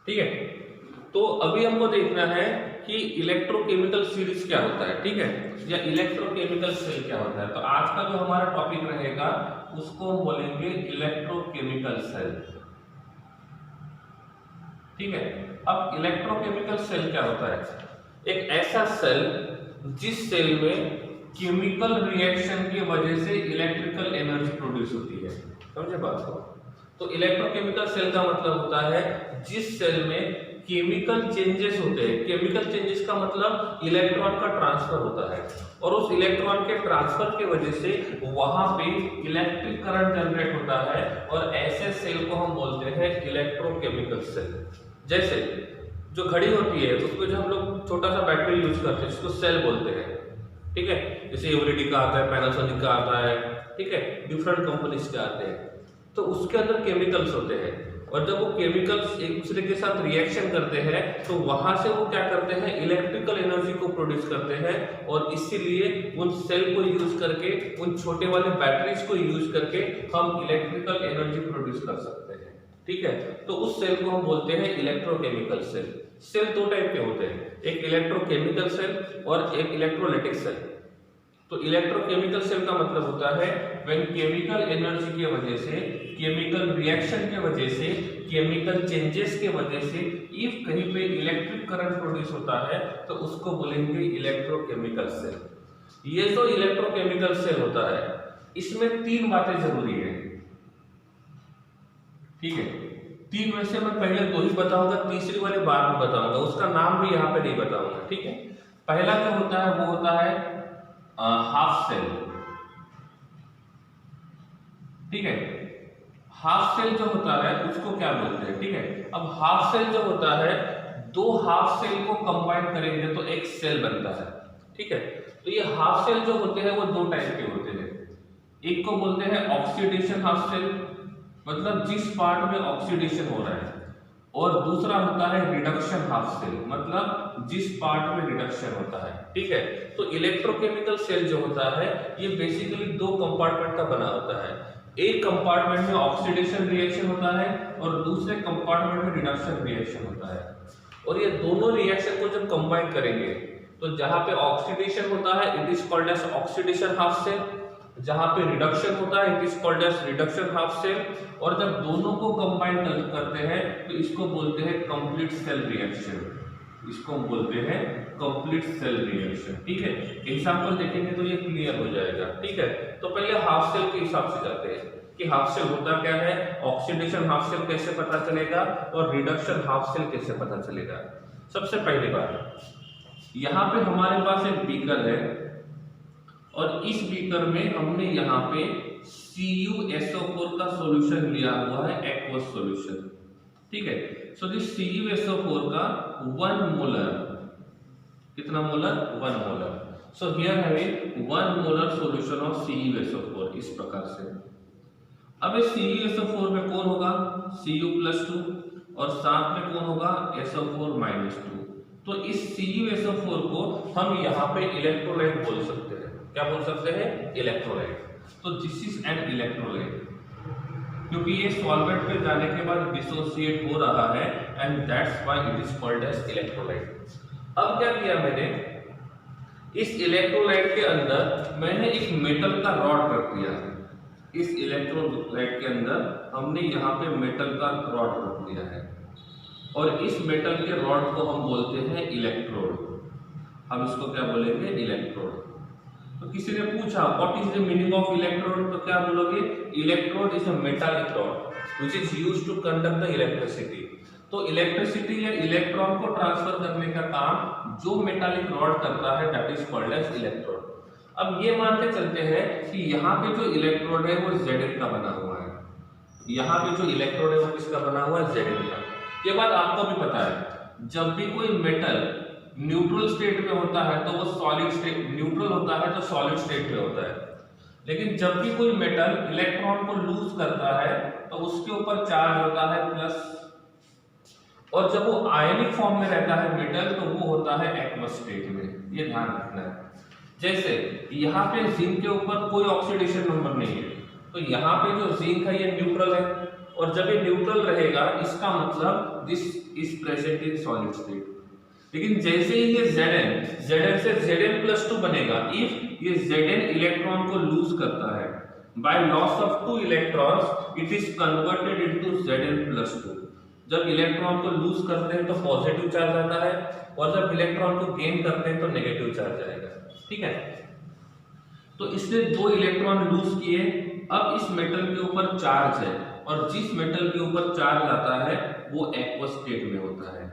ठीक है। तो अभी हमको देखना है कि इलेक्ट्रोकेमिकल सीरीज क्या होता है, ठीक है, या इलेक्ट्रोकेमिकल सेल क्या होता है। तो आज का जो हमारा टॉपिक रहेगा उसको हम बोलेंगे इलेक्ट्रोकेमिकल सेल, ठीक है। अब इलेक्ट्रोकेमिकल सेल क्या होता है? एक ऐसा सेल जिस सेल में केमिकल रिएक्शन की वजह से इलेक्ट्रिकल एनर्जी प्रोड्यूस होती है, समझे बात को। तो इलेक्ट्रोकेमिकल सेल का मतलब होता है जिस सेल में केमिकल चेंजेस होते हैं। केमिकल चेंजेस का मतलब इलेक्ट्रॉन का ट्रांसफर होता है और उस इलेक्ट्रॉन के ट्रांसफर की वजह से वहां पे इलेक्ट्रिक करंट जनरेट होता है और ऐसे सेल को हम बोलते हैं इलेक्ट्रोकेमिकल सेल। जैसे जो घड़ी होती है उसमें जो हम लोग छोटा सा बैटरी यूज करते हैं जिसको सेल बोलते हैं, ठीक है। जैसे एवरीडी का आता है, पैनासोनिक का आता है, ठीक है, डिफरेंट कंपनीज के आते हैं। तो उसके अंदर केमिकल्स होते हैं और जब वो केमिकल्स एक दूसरे के साथ रिएक्शन करते हैं तो वहां से वो क्या करते हैं, इलेक्ट्रिकल एनर्जी को प्रोड्यूस करते हैं और इसीलिए उन सेल को यूज करके, उन छोटे वाले बैटरीज को यूज करके हम इलेक्ट्रिकल एनर्जी प्रोड्यूस कर सकते हैं, ठीक है। तो उस सेल को हम बोलते हैं इलेक्ट्रोकेमिकल सेल। सेल दो टाइप के होते हैं, एक इलेक्ट्रोकेमिकल सेल और एक इलेक्ट्रोलाइटिक सेल। तो इलेक्ट्रोकेमिकल सेल का मतलब होता है व्हेन केमिकल एनर्जी की वजह से, केमिकल रिएक्शन के वजह से, केमिकल चेंजेस के वजह से इफ कहीं पे इलेक्ट्रिक करंट प्रोड्यूस होता है तो उसको बोलेंगे इलेक्ट्रोकेमिकल सेल। ये जो इलेक्ट्रोकेमिकल सेल होता है इसमें तीन बातें जरूरी है, ठीक है। तीन में से मैं पहले दो ही बताऊंगा, तीसरी वाली बाद में बताऊंगा, उसका नाम भी यहाँ पे नहीं बताऊंगा, ठीक है। पहला जो होता है वो होता है हाफ सेल, ठीक है। हाफ सेल जो होता है उसको क्या बोलते हैं, ठीक है। अब हाफ सेल जो होता है, दो हाफ सेल को कंबाइन करेंगे तो एक सेल बनता है, ठीक है। तो ये हाफ सेल जो होते हैं वो दो टाइप के होते हैं। एक को बोलते हैं ऑक्सीडेशन हाफ सेल, मतलब जिस पार्ट में ऑक्सीडेशन हो रहा है, और दूसरा होता है रिडक्शन हाफ सेल, मतलब जिस पार्ट में रिडक्शन होता है, ठीक है। तो इलेक्ट्रोकेमिकल सेल जो होता है ये बेसिकली दो कंपार्टमेंट का बना होता है। एक कंपार्टमेंट में ऑक्सीडेशन रिएक्शन होता है और दूसरे कंपार्टमेंट में रिडक्शन रिएक्शन होता है। और ये दोनों रिएक्शन को जब कंबाइन करेंगे तो जहां पे ऑक्सीडेशन होता है it is called as oxidation half cell, जहां पे रिडक्शन होता है it is called as reduction half cell. और जब दोनों को कंबाइन करते हैं तो इसको बोलते हैं कंप्लीट सेल रिएक्शन, इसको हम बोलते हैं कंप्लीट सेल रिएक्शन, ठीक है। एग्जांपल देखेंगे तो ये क्लियर हो जाएगा, ठीक है। तो पहले हाफ सेल के हिसाब से जाते हैं कि हाफ सेल होता क्या है, ऑक्सीडेशन हाफ सेल कैसे पता चलेगा और रिडक्शन हाफ सेल कैसे पता चलेगा। सबसे पहली बात, यहाँ पे हमारे पास एक बीकर है और इस बीकर में हमने यहाँ पे CuSO4 का सॉल्यूशन लिया हुआ है, एक्वस सॉल्यूशन, ठीक है। सो दिस CuSO4 का 1 मोलर, कितना molar, 1 molar. So here having 1 molar solution of CuSO4, इस प्रकार से। अब इस CuSO4 में कौन होगा, Cu+2 और साथ में कौन होगा, SO4-2। तो इस CuSO4 को हम यहाँ पे इलेक्ट्रोलाइट बोल सकते हैं। क्या बोल सकते हैं, इलेक्ट्रोलाइट। तो दिस इज एन इलेक्ट्रोलाइट, क्योंकि ये सॉल्वेंट पे जाने के बाद डिसोसिएट हो रहा है and that's why it is called as electrolyte. अब क्या किया मैंने, इस इलेक्ट्रोलाइट के अंदर मैंने एक मेटल का रॉड रख दिया। इस इलेक्ट्रोलाइट के अंदर हमने यहाँ पे मेटल का रॉड रख दिया है और इस मेटल के रॉड को हम बोलते हैं इलेक्ट्रोड। हम इसको क्या बोलेंगे, इलेक्ट्रोड। तो किसी ने पूछा what is the meaning of electrode, तो क्या बोलोगे, electrode is a metallic rod which is used to conduct the electricity. तो इलेक्ट्रिसिटी या इलेक्ट्रॉन को ट्रांसफर करने का काम जो मेटालिक रॉड करता है that is called as electrode. अब ये मान के चलते हैं कि यहाँ पे जो इलेक्ट्रोड है वो Zn का बना हुआ है, यहाँ पे जो इलेक्ट्रोड है वो किसका बना हुआ है, Zn का। ये बात आपको भी पता है, जब भी कोई मेटल न्यूट्रल स्टेट में होता है तो वो सॉलिड स्टेट, न्यूट्रल होता है तो सॉलिड स्टेट में होता है। लेकिन जब भी कोई मेटल इलेक्ट्रॉन को लूज करता है तो उसके ऊपर चार्ज होता है प्लस, और जब वो आयनिक फॉर्म में रहता है मेटल तो वो होता है एक्वस स्टेट में। ये ध्यान रखना है। जैसे यहाँ पे जिंक के ऊपर कोई ऑक्सीडेशन नंबर नहीं है तो यहाँ पे जो जिंक है ये न्यूट्रल है, और जब ये न्यूट्रल रहेगा इसका मतलब this is present in solid state. लेकिन जैसे ही ये Zn से Zn+2 बनेगा, इफ ये Zn इलेक्ट्रॉन को लूज करता है by loss of 2 electrons it is converted into Zn+2। जब इलेक्ट्रॉन को लूज करते हैं तो पॉजिटिव चार्ज आता है और जब इलेक्ट्रॉन को गेन करते हैं तो नेगेटिव चार्ज आएगा। ठीक है, तो इसने 2 इलेक्ट्रॉन लूज किए। अब इस मेटल के ऊपर चार्ज है और जिस मेटल के ऊपर चार्ज आता है वो एक्वस स्टेट में होता है।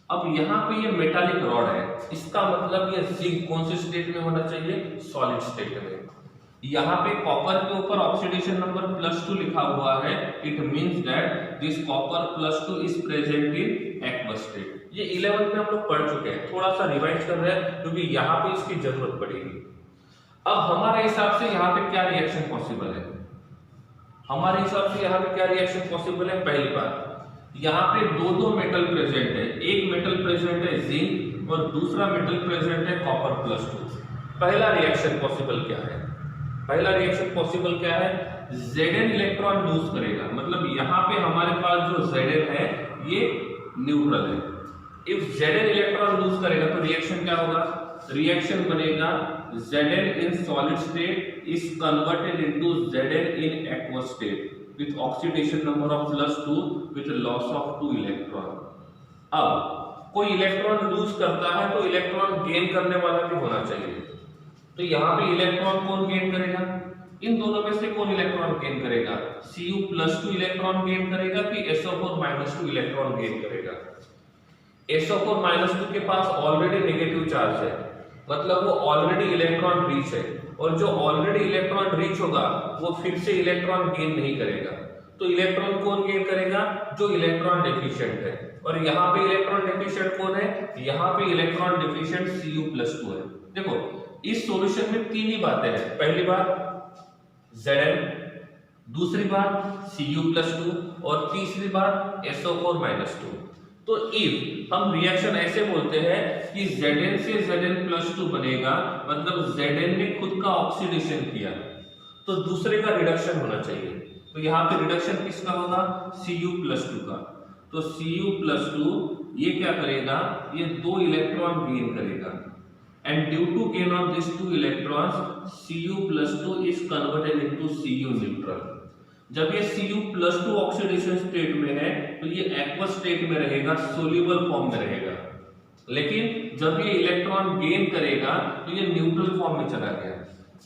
अब यहाँ पे ये मेटालिक रॉड है, इसका मतलब ये जिंक कौन से स्टेट में होना चाहिए? सॉलिड स्टेट में। यहाँ पे कॉपर के ऊपर ऑक्सीडेशन नंबर +2 लिखा हुआ है, it means that this copper +2 is present in aqueous state. ये 11th में हम लोग पढ़ चुके हैं, थोड़ा सा रिवाइज कर रहे हैं क्योंकि यहाँ पे इसकी जरूरत पड़ेगी। अब हमारे हिसाब से यहाँ पे क्या रिएक्शन पॉसिबल है? हमारे हिसाब से यहाँ पे क्या रिएक्शन पॉसिबल है? पहली बात, यहाँ पे दो मेटल प्रेजेंट है, एक मेटल प्रेजेंट है जिंक और दूसरा मेटल प्रेजेंट है कॉपर +2। पहला रिएक्शन पॉसिबल क्या है? पहला रिएक्शन पॉसिबल क्या है? Zn इलेक्ट्रॉन लूज करेगा, मतलब यहाँ पे हमारे पास जो Zn है ये न्यूट्रल है। इफ Zn इलेक्ट्रॉन लूज करेगा तो रिएक्शन क्या होगा? रिएक्शन बनेगा Zn in solid state is converted into Zn in aqueous state with oxidation number of +2 with loss of 2 electron। अब कोई इलेक्ट्रॉन लूज करता है तो इलेक्ट्रॉन गेन करने वाला भी होना चाहिए, तो यहाँ पे इलेक्ट्रॉन कौन गेन करेगा? इन दोनों में से कौन इलेक्ट्रॉन गेन करेगा? Cu+2 इलेक्ट्रॉन गेन करेगा कि SO4-2 इलेक्ट्रॉन गेन करेगा? SO4-2 के पास ऑलरेडी नेगेटिव चार्ज है, मतलब वो ऑलरेडी इलेक्ट्रॉन रीच है, और जो ऑलरेडी इलेक्ट्रॉन रीच होगा वो फिर से इलेक्ट्रॉन गेन नहीं करेगा। तो इलेक्ट्रॉन कौन गेन करेगा? जो इलेक्ट्रॉन डेफिशिएंट है। और यहाँ पे इलेक्ट्रॉन डेफिशिएंट कौन है? यहाँ पे इलेक्ट्रॉन डेफिशिएंट Cu+2 है। देखो इस सॉल्यूशन में 3 ही बातें हैं। पहली बात Zn, दूसरी बात Cu+2 और तीसरी बात SO4-2। तो इफ हम रिएक्शन ऐसे बोलते हैं कि Zn से Zn+2 बनेगा, मतलब Zn ने खुद का ऑक्सीडेशन किया तो दूसरे का रिडक्शन होना चाहिए। तो यहाँ पे रिडक्शन किसका होगा? Cu+2 का। तो Cu+2 ये क्या करेगा? ये 2 इलेक्ट्रॉन गेन करेगा, and due to gain of these 2 electrons Cu+2 is converted into Cu neutral। जब ये Cu+2 ऑक्सीडेशन स्टेट में है तो ये एक्वस स्टेट में रहेगा, सोल्यूबल फॉर्म में रहेगा। लेकिन जब ये इलेक्ट्रॉन गेन करेगा तो ये न्यूट्रल फॉर्म में चला गया।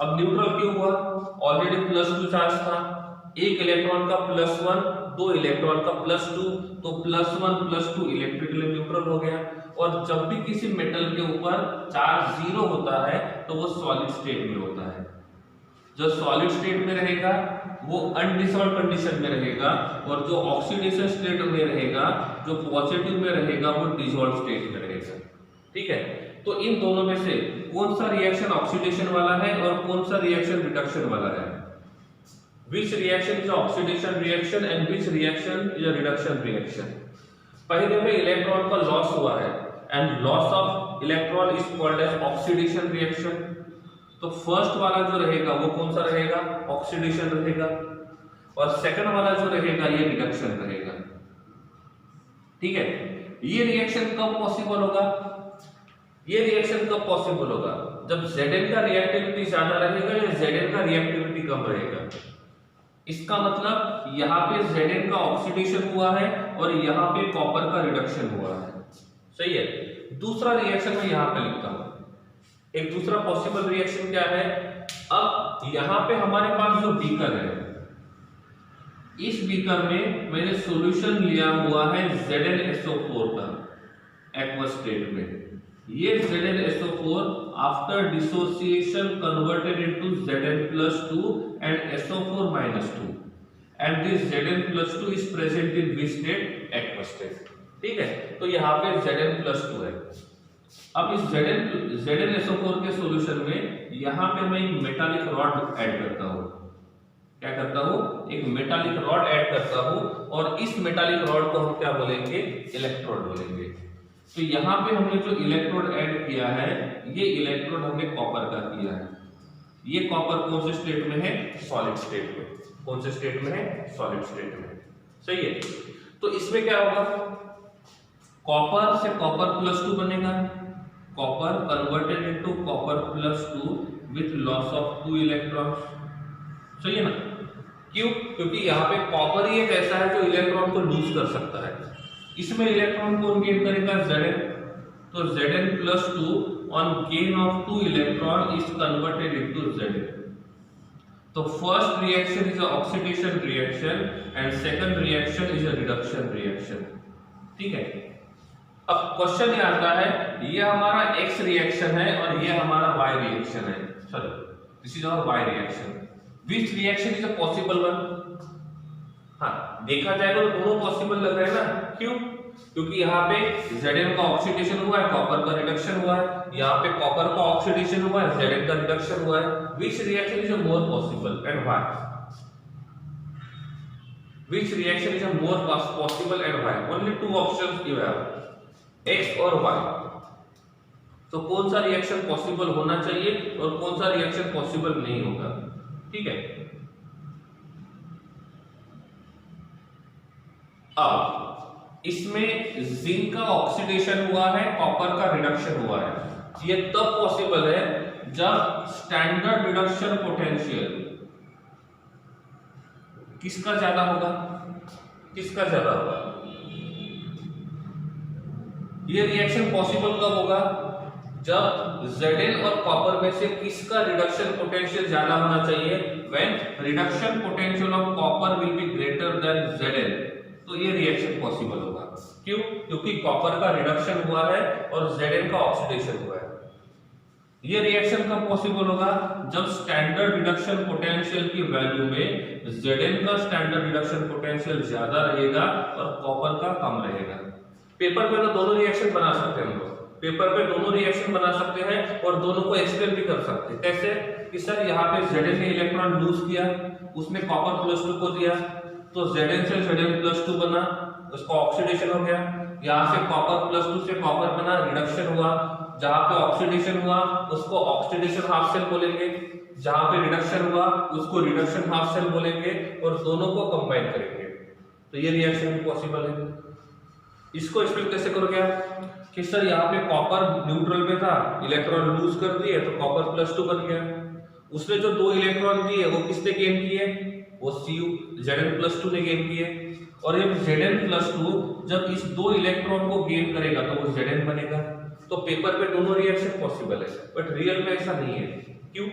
अब न्यूट्रल क्यों हुआ? ऑलरेडी +2 चार्ज था, एक इलेक्ट्रॉन का +1, 2 इलेक्ट्रॉन का +2, तो +1+2 इलेक्ट्रिकली न्यूट्रल हो गया। और जब भी किसी मेटल के ऊपर चार्ज 0 होता है तो वो सॉलिड स्टेट में होता है। जो सॉलिड स्टेट में रहेगा वो अनडिसॉल्व कंडीशन में रहेगा, और जो ऑक्सीडेशन स्टेट में रहेगा, जो पॉजिटिव में रहेगा, वो डिसॉल्व स्टेट में रहेगा। ठीक है, तो इन दोनों में से कौन सा रिएक्शन ऑक्सीडेशन वाला है और कौन सा रिएक्शन रिडक्शन वाला है? Which reaction is oxidation reaction and which reaction is a reduction reaction? पहले में इलेक्ट्रॉन का लॉस हुआ है and loss of electron is called as oxidation reaction. तो फर्स्ट वाला जो रहेगा वो कौन सा रहेगा? ऑक्सीडेशन रहेगा, और सेकंड वाला जो रहेगा ये रिडक्शन रहेगा। ठीक है, ये रिएक्शन कब पॉसिबल होगा? ये रिएक्शन कब पॉसिबल होगा? जब Zn का रिएक्टिविटी ज्यादा रहेगा या Zn का रिएक्टिविटी कम रहेगा। इसका मतलब यहाँ पे Zn का ऑक्सीडेशन हुआ है और यहाँ पे कॉपर का रिडक्शन हुआ है। सही है। दूसरा रिएक्शन मैं यहाँ पे लिखता हूँ। एक दूसरा पॉसिबल रिएक्शन क्या है? अब यहाँ पे हमारे पास जो बीकर है, इस बीकर में मैंने सॉल्यूशन लिया हुआ है ZnSO4 का एक्वस स्टेट में। ये ZnSO4 after dissociation converted into Zn+2 and SO4-2 and this Zn+2 is present in which state? Aqueous state। ठीक है, तो यहाँ पे Zn+2 है। अब इस ZnSO4 के सॉल्यूशन में यहाँ पे मैं एक मेटालिक रॉड ऐड करता हूँ। क्या करता हूँ? एक मेटालिक रॉड ऐड करता हूँ, और इस मेटालिक रॉड को हम क्या बोलेंगे? इलेक्ट्रोड बोलेंगे। तो यहाँ पे हमने जो इलेक्ट्रोड ऐड किया है, ये इलेक्ट्रोड हमने कॉपर का किया है। ये कॉपर कौन से स्टेट में है? सॉलिड स्टेट में। कौन से स्टेट में है? सॉलिड स्टेट में। सही है। तो इसमें क्या होगा, कॉपर से कॉपर +2 बनेगा, copper converted into copper +2 with loss of 2 electrons. सही है ना? क्यों? क्योंकि यहाँ पे कॉपर ही एक ऐसा है जो इलेक्ट्रॉन को लूज कर सकता है। इसमें इलेक्ट्रॉन कौन गेन करेगा? Zn। तो Zn+2 on gain of 2 electron is converted into Zn। तो first reaction is a oxidation reaction and second reaction is a reduction reaction. ठीक है। अब क्वेश्चन ये आता है, ये हमारा X रिएक्शन है और ये हमारा Y रिएक्शन है। Sorry, this is our Y reaction. Which reaction is a possible one? हाँ, देखा जाएगा तो दोनों पॉसिबल लग रहे हैं ना। क्यों? क्योंकि यहाँ पे Zn का ऑक्सीडेशन हुआ है, कॉपर का रिडक्शन हुआ है। यहाँ पे कॉपर का ऑक्सीडेशन हुआ है, Zn का रिडक्शन हुआ है। Which reaction is a more possible and why? Which reaction is a more possible and why? Only two options you have, X और Y। तो कौन सा रिएक्शन पॉसिबल होना चाहिए और कौन सा रिएक्शन पॉसिबल नहीं होगा? ठीक है। अब इसमें जिंक का ऑक्सीडेशन हुआ है, कॉपर का रिडक्शन हुआ है। ये तब पॉसिबल है जब स्टैंडर्ड रिडक्शन पोटेंशियल किसका ज्यादा होगा? किसका ज्यादा होगा? ये रिएक्शन पॉसिबल कब होगा? जब Zn और कॉपर में से किसका रिडक्शन पोटेंशियल ज्यादा होना चाहिए? When reduction potential of copper will be greater than Zn, तो ये रिएक्शन पॉसिबल होगा। क्यों? क्योंकि कॉपर का रिडक्शन हुआ है और Zn का ऑक्सीडेशन हुआ है। ये रिएक्शन कब पॉसिबल होगा? जब स्टैंडर्ड रिडक्शन पोटेंशियल की वैल्यू में Zn का स्टैंडर्ड रिडक्शन पोटेंशियल ज्यादा रहेगा और कॉपर का कम रहेगा। पेपर पे तो दोनों रिएक्शन बना सकते हैं हम लोग, पेपर पे दोनों रिएक्शन बना सकते हैं और दोनों को एक्सप्लेन भी कर सकते हैं। कैसे? कि सर यहाँ पे Zn ने इलेक्ट्रॉन लूज किया, उसने कॉपर +2 को दिया, तो Zn से Zn+2 बना, उसका ऑक्सीडेशन हो गया। यहाँ से कॉपर +2 से कॉपर बना, रिडक्शन हुआ। जहाँ पे ऑक्सीडेशन हुआ उसको ऑक्सीडेशन हाफ सेल बोलेंगे, जहाँ पे रिडक्शन हुआ उसको रिडक्शन हाफ सेल बोलेंगे और दोनों को कंबाइन करेंगे। तो ये रिएक्शन भी पॉसिबल है। इसको एक्सप्लेन कैसे करोगे आप? कि सर यहाँ पे कॉपर न्यूट्रल पे था, इलेक्ट्रॉन लूज कर दिए तो कॉपर +2 बन गया। उसने जो 2 इलेक्ट्रॉन दिए वो किसने गेन किए? वो Zn+2 ने गेन किए। और ये Zn+2 जब इस 2 इलेक्ट्रॉन को गेन करेगा तो वो Zn बनेगा। तो पेपर पे दोनों रिएक्शन पॉसिबल है, बट रियल में ऐसा नहीं है। क्यों?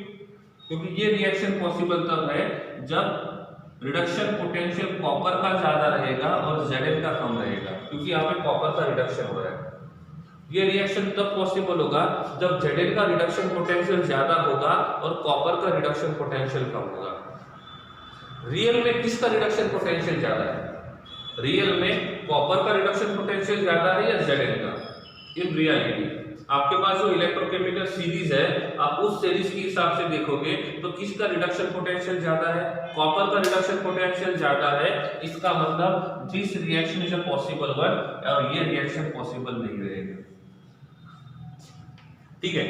क्योंकि ये रिएक्शन पॉसिबल तब है जब रिडक्शन पोटेंशियल कॉपर का ज्यादा रहेगा और Zn का कम रहेगा, क्योंकि यहाँ पे कॉपर का रिडक्शन हो रहा है। ये रिएक्शन तब पॉसिबल होगा जब Zn का रिडक्शन पोटेंशियल ज्यादा होगा और कॉपर का रिडक्शन पोटेंशियल कम होगा। रियल में किसका रिडक्शन पोटेंशियल ज्यादा है? रियल में कॉपर का रिडक्शन पोटेंशियल ज्यादा है या Zn का? इन रियलिटी आपके पास जो इलेक्ट्रोकेमिकल सीरीज है, आप उस सीरीज के हिसाब से देखोगे तो किसका रिडक्शन पोटेंशियल ज्यादा है? कॉपर का रिडक्शन पोटेंशियल ज्यादा है। इसका मतलब this reaction is a possible one और ये रिएक्शन पॉसिबल नहीं रहेगा। ठीक है।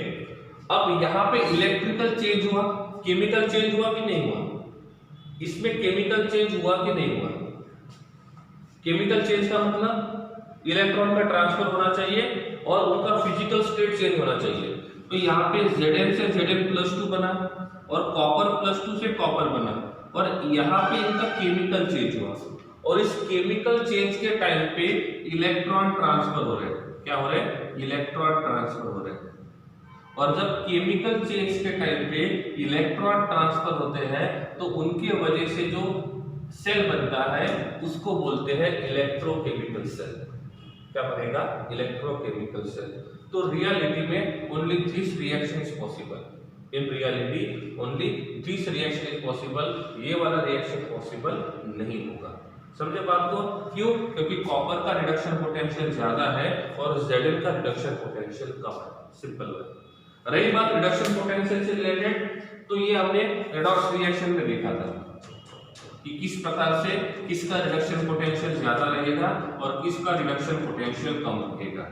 अब यहाँ पे इलेक्ट्रिकल चेंज हुआ, केमिकल चेंज हुआ कि नहीं हुआ? इसमें केमिकल चेंज हुआ कि नहीं हुआ? केमिकल चेंज का मतलब इलेक्ट्रॉन का ट्रांसफर होना चाहिए और उनका फिजिकल स्टेट चेंज होना चाहिए। तो यहाँ पे Zn से Zn+2 बना और कॉपर +2 से कॉपर बना और यहाँ पे इनका केमिकल चेंज हुआ और इस केमिकल चेंज के टाइम पे इलेक्ट्रॉन ट्रांसफर हो रहे हैं। क्या हो रहे हैं? इलेक्ट्रॉन ट्रांसफर हो रहे हैं। और जब केमिकल चेंज के टाइम पे इलेक्ट्रॉन ट्रांसफर होते हैं तो उनके वजह से जो सेल बनता है उसको बोलते हैं इलेक्ट्रोकेमिकल सेल। क्या बनेगा? Electrochemical cell. तो रियलिटी में only this reaction is possible. In reality only this reaction is possible. ये वाला रिएक्शन पॉसिबल नहीं होगा। समझे बात को? क्यों? क्योंकि कॉपर का रिडक्शन पोटेंशियल ज्यादा है और Zn का रिडक्शन पोटेंशियल कम है। सिंपल है। रही बात रिडक्शन पोटेंशियल से रिलेटेड, तो ये हमने रेडॉक्स रिएक्शन में देखा था कि किस प्रकार से किसका रिडक्शन पोटेंशियल ज्यादा रहेगा और किसका रिडक्शन पोटेंशियल कम रहेगा।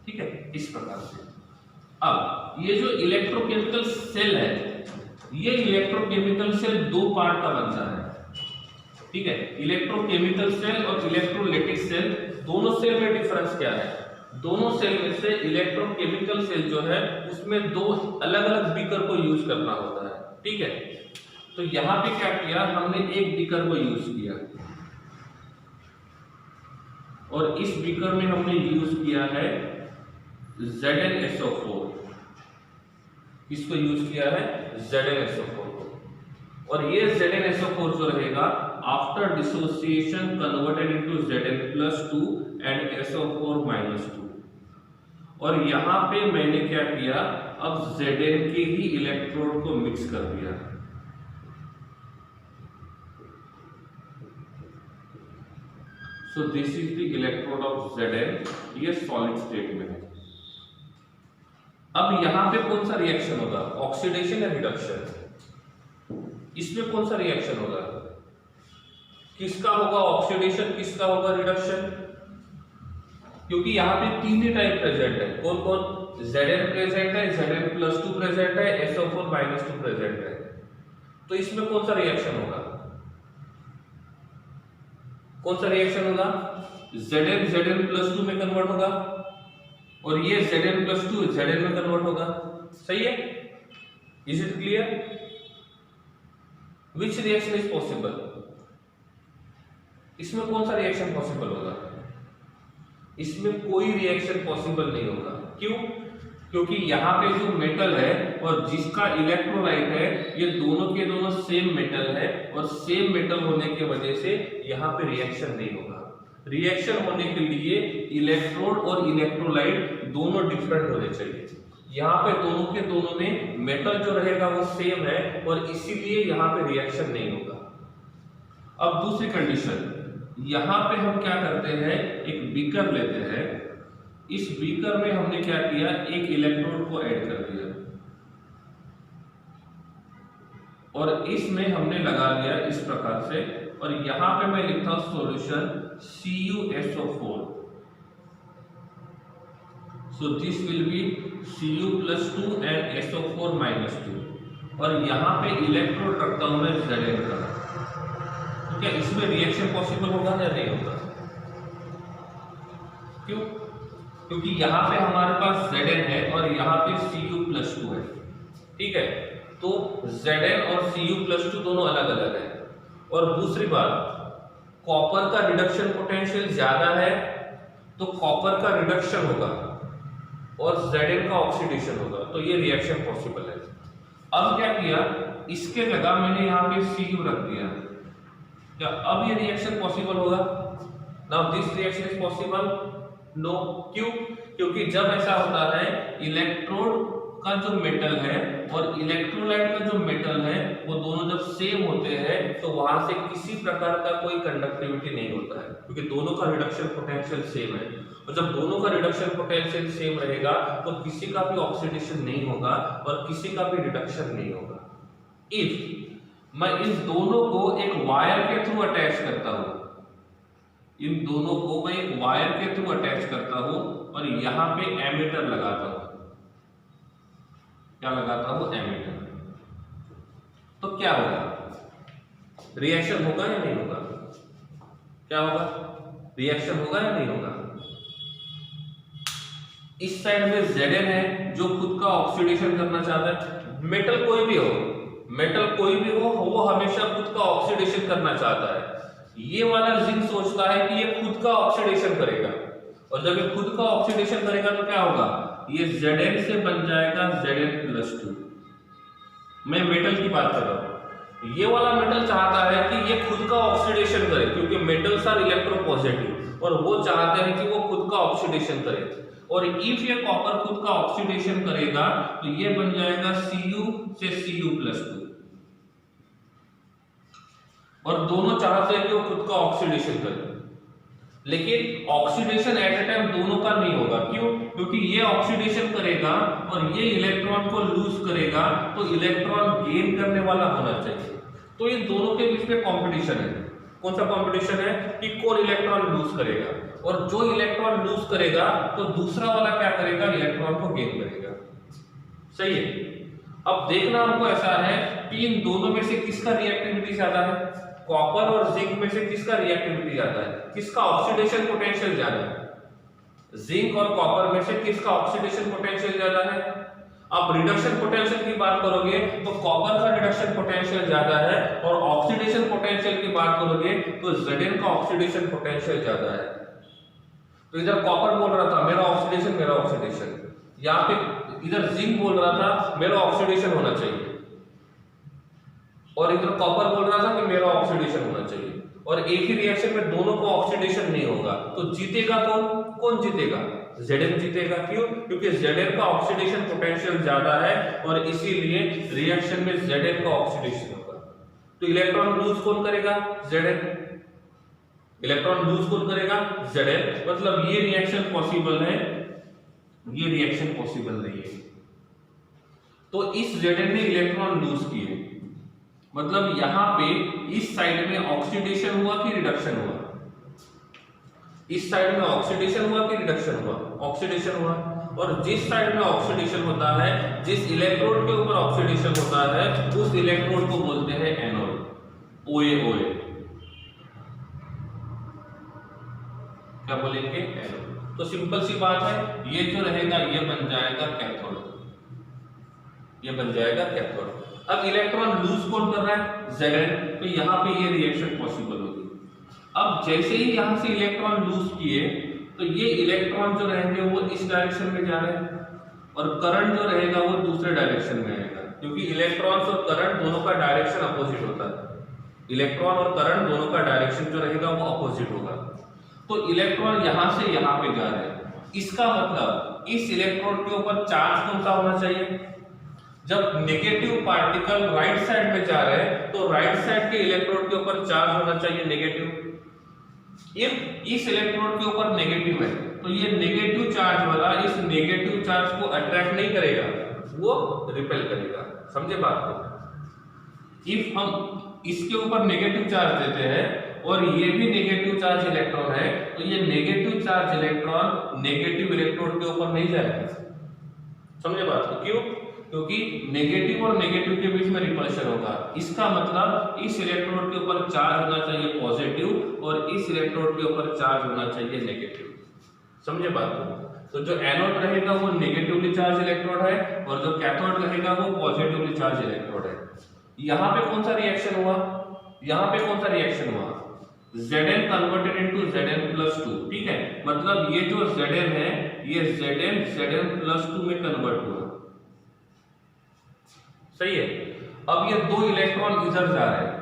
ठीक है, इस प्रकार से। अब ये जो इलेक्ट्रोकेमिकल सेल है, ये इलेक्ट्रोकेमिकल सेल 2 पार्ट का बनता है। ठीक है। इलेक्ट्रोकेमिकल सेल और इलेक्ट्रोलाइटिक सेल, दोनों सेल में डिफरेंस क्या है? दोनों सेल में से इलेक्ट्रोकेमिकल सेल जो है उसमें दो अलग अलग बीकर को यूज करना होता है, ठीक है। तो यहां पे क्या किया हमने, एक बीकर को यूज किया और इस बीकर में हमने यूज किया है ZnSO4, इसको यूज किया है ZnSO4 को। और ये ZnSO4 जो रहेगा after dissociation converted into Zn+2 and SO4-2। और यहां पे मैंने क्या किया, अब Zn के ही इलेक्ट्रोड को मिक्स कर दिया। So this is the electrode of Zn, ये सॉलिड स्टेट में है। अब यहां पे कौन सा रिएक्शन होगा, ऑक्सीडेशन या रिडक्शन? इसमें कौन सा रिएक्शन होगा, किसका होगा ऑक्सीडेशन, किसका होगा रिडक्शन? क्योंकि यहाँ पे तीन ही टाइप प्रेजेंट है, कौन कौन? Zn प्रेजेंट है, Zn+2 प्रेजेंट है, SO4-2 प्रेजेंट है। तो इसमें कौन सा रिएक्शन होगा, कौन सा रिएक्शन होगा? Zn+2 में कन्वर्ट होगा और ये Zn+2 Zn में कन्वर्ट होगा, सही है? Is it clear? Which reaction is possible? इसमें कौन सा रिएक्शन पॉसिबल होगा? इसमें कोई रिएक्शन पॉसिबल नहीं होगा। क्यों? क्योंकि यहाँ पे जो मेटल है और जिसका इलेक्ट्रोलाइट है, ये दोनों के दोनों सेम मेटल है और सेम मेटल होने की वजह से यहाँ पे रिएक्शन नहीं होगा। रिएक्शन होने के लिए इलेक्ट्रोड और इलेक्ट्रोलाइट दोनों डिफरेंट होने चाहिए। यहाँ पे दोनों के दोनों में मेटल जो रहेगा वो सेम है और इसीलिए यहाँ पे रिएक्शन नहीं होगा। अब दूसरी कंडीशन, यहाँ पे हम क्या करते हैं, एक बीकर लेते हैं, इस बीकर में हमने क्या किया, एक इलेक्ट्रोड को ऐड कर दिया और इसमें हमने लगा लिया इस प्रकार से, और यहां पे मैं लिखता हूं solution CuSO4। So this will be Cu+2 and SO4-2 और यहां पे इलेक्ट्रोड रखता हूं मैं Zn का। तो क्या इसमें रिएक्शन पॉसिबल होगा या नहीं होगा? क्यों? क्योंकि यहाँ पे हमारे पास Zn है और यहाँ पे Cu+2 है, ठीक है। तो Zn और Cu+2 दोनों अलग अलग है। और दूसरी बात, कॉपर का रिडक्शन पोटेंशियल ज्यादा है तो कॉपर का रिडक्शन होगा और Zn का ऑक्सीडेशन होगा, तो ये रिएक्शन पॉसिबल है। अब क्या किया, इसके जगह मैंने यहाँ पे Cu रख दिया, क्या अब ये रिएक्शन पॉसिबल होगा? Now this reaction is possible? No. क्यों? क्योंकि जब ऐसा होता है, इलेक्ट्रोड का जो मेटल है और इलेक्ट्रोलाइट का जो मेटल है वो दोनों जब सेम होते हैं तो वहां से किसी प्रकार का कोई कंडक्टिविटी नहीं होता है, क्योंकि दोनों का रिडक्शन पोटेंशियल सेम है। और जब दोनों का रिडक्शन पोटेंशियल सेम रहेगा तो किसी का भी ऑक्सीडेशन नहीं होगा और किसी का भी रिडक्शन नहीं होगा। इफ मैं इन दोनों को एक वायर के थ्रू अटैच करता हूं, इन दोनों को मैं एक वायर के थ्रू अटैच करता हूं और यहां पे एमीटर लगाता हूं, क्या लगाता हूं? एमीटर। तो क्या होगा, रिएक्शन होगा या नहीं होगा? क्या होगा, रिएक्शन होगा या नहीं होगा? इस साइड में Zn है जो खुद का ऑक्सीडेशन करना चाहता है। मेटल कोई भी हो, मेटल कोई भी हो, वो हमेशा खुद का ऑक्सीडेशन करना चाहता है। ये वाला जिंक सोचता है कि ये खुद का ऑक्सीडेशन करेगा, और जब ये खुद का ऑक्सीडेशन करेगा तो क्या होगा, ये Zn से बन जाएगा Zn+2। मैं मेटल की बात कर रहा हूं। ये वाला मेटल चाहता है कि ये खुद का ऑक्सीडेशन करे, क्योंकि मेटल्स आर इलेक्ट्रोपॉजिटिव और वो चाहते हैं कि वो खुद का ऑक्सीडेशन करे। और इफ ये कॉपर खुद का ऑक्सीडेशन करेगा तो ये बन जाएगा Cu से Cu+2, और दोनों चाहते हैं कि वो खुद का ऑक्सीडेशन करे। लेकिन ऑक्सीडेशन एट ए टाइम दोनों का नहीं होगा। क्यों? क्योंकि ये ऑक्सीडेशन करेगा और ये इलेक्ट्रॉन को लूज करेगा, तो इलेक्ट्रॉन गेन करने वाला होना चाहिए। तो इन दोनों के बीच में कंपटीशन है। कौन सा कंपटीशन है? कि कौन इलेक्ट्रॉन लूज करेगा, और जो इलेक्ट्रॉन लूज करेगा तो दूसरा वाला क्या करेगा, इलेक्ट्रॉन को गेन करेगा। सही है। अब देखना हमको ऐसा है कि इन दोनों में से किसका रिएक्टिविटी ज्यादा है। कॉपर और जिंक में से किसका रिएक्टिविटी ज्यादा है, किसका ऑक्सीडेशन पोटेंशियल ज्यादा है? जिंक और कॉपर में से किसका ऑक्सीडेशन पोटेंशियल ज्यादा है? आप रिडक्शन पोटेंशियल की बात करोगे तो कॉपर का रिडक्शन पोटेंशियल ज्यादा है, और ऑक्सीडेशन पोटेंशियल की बात करोगे तो Zn का ऑक्सीडेशन पोटेंशियल ज्यादा है। तो इधर कॉपर बोल रहा था मेरा ऑक्सीडेशन, यहाँ पे इधर जिंक बोल रहा था मेरा ऑक्सीडेशन होना चाहिए, और इधर कॉपर बोल रहा था कि मेरा ऑक्सीडेशन होना चाहिए, और एक ही रिएक्शन में दोनों को ऑक्सीडेशन नहीं होगा, तो जीतेगा कौन जीतेगा? Zn जीतेगा। क्यों? क्योंकि Zn का ऑक्सीडेशन पोटेंशियल ज्यादा है, और इसीलिए रिएक्शन में Zn का ऑक्सीडेशन होगा। तो इलेक्ट्रॉन लूज कौन करेगा? Zn। इलेक्ट्रॉन लूज कौन करेगा? Zn। मतलब ये रिएक्शन पॉसिबल है, ये रिएक्शन पॉसिबल नहीं है। तो इस Zn ने इलेक्ट्रॉन लूज किए, मतलब यहां पे इस साइड में ऑक्सीडेशन हुआ कि रिडक्शन हुआ? इस साइड में ऑक्सीडेशन हुआ कि रिडक्शन हुआ? ऑक्सीडेशन हुआ। और जिस साइड में ऑक्सीडेशन होता है, जिस इलेक्ट्रोड के ऊपर ऑक्सीडेशन होता है, उस इलेक्ट्रोड को बोलते हैं एनोड। OA क्या बोलेंगे? एनोड। तो सिंपल सी बात है, ये जो रहेगा ये बन जाएगा कैथोड, ये बन जाएगा कैथोड। अब इलेक्ट्रॉन लूज कौन कर रहा है? Zn। तो यहाँ पे ये रिएक्शन पॉसिबल होगी। अब जैसे ही यहाँ से इलेक्ट्रॉन लूज किए तो ये इलेक्ट्रॉन जो रहेंगे वो इस डायरेक्शन में जा रहे हैं, और करंट जो रहेगा वो दूसरे डायरेक्शन में आएगा, क्योंकि इलेक्ट्रॉन्स और करंट दोनों का डायरेक्शन अपोजिट होता है। इलेक्ट्रॉन और करंट दोनों का डायरेक्शन जो रहेगा वो अपोजिट होगा। तो इलेक्ट्रॉन यहाँ से यहाँ पे जा रहे हैं, इसका मतलब इस इलेक्ट्रोड के ऊपर चार्ज कौन सा होना चाहिए? जब नेगेटिव पार्टिकल राइट साइड में जा रहे हैं तो राइट साइड के इलेक्ट्रोड के ऊपर चार्ज होना चाहिए नेगेटिव। इफ इस इलेक्ट्रोड के ऊपर नेगेटिव है तो ये नेगेटिव चार्ज वाला इस नेगेटिव चार्ज को अट्रैक्ट नहीं करेगा, वो रिपेल करेगा। समझे बात को? इफ हम इसके ऊपर नेगेटिव चार्ज देते हैं और ये भी नेगेटिव चार्ज इलेक्ट्रॉन है, तो ये negative charge electron negative electrode के ऊपर नहीं जाएगा। समझे बात को? क्यों? क्योंकि नेगेटिव और नेगेटिव के बीच में रिपल्शन होगा। इसका मतलब इस इलेक्ट्रोड के ऊपर चार्ज होना चाहिए पॉजिटिव, और इस इलेक्ट्रोड के ऊपर चार्ज होना चाहिए नेगेटिव। समझे बात को? तो जो एनोड रहेगा वो नेगेटिवली चार्ज इलेक्ट्रोड है, और जो कैथोड रहेगा वो पॉजिटिवली चार्ज इलेक्ट्रोड है। यहाँ पे कौन सा रिएक्शन हुआ? यहाँ पे कौन सा रिएक्शन हुआ? Zn converted into Zn+2। ठीक है, मतलब ये जो Zn है ये Zn+2 में कन्वर्ट हुआ। सही है। अब ये दो इलेक्ट्रॉन इधर जा रहे हैं,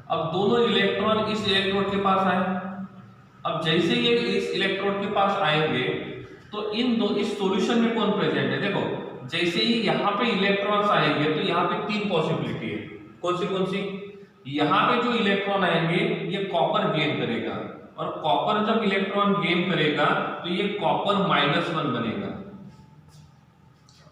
अब दोनों इलेक्ट्रॉन इस इलेक्ट्रोड के पास आए। अब जैसे ये इस इलेक्ट्रोड के पास आएंगे तो इस सॉल्यूशन में कौन प्रेजेंट है? देखो, जैसे ही यहाँ पे इलेक्ट्रॉन्स आएंगे तो यहाँ पे तीन पॉसिबिलिटी है। कौन सी? यहाँ पे जो इलेक्ट्रॉन आएंगे ये कॉपर गेन करेगा, और कॉपर जब इलेक्ट्रॉन गेन करेगा तो ये कॉपर -1 बनेगा।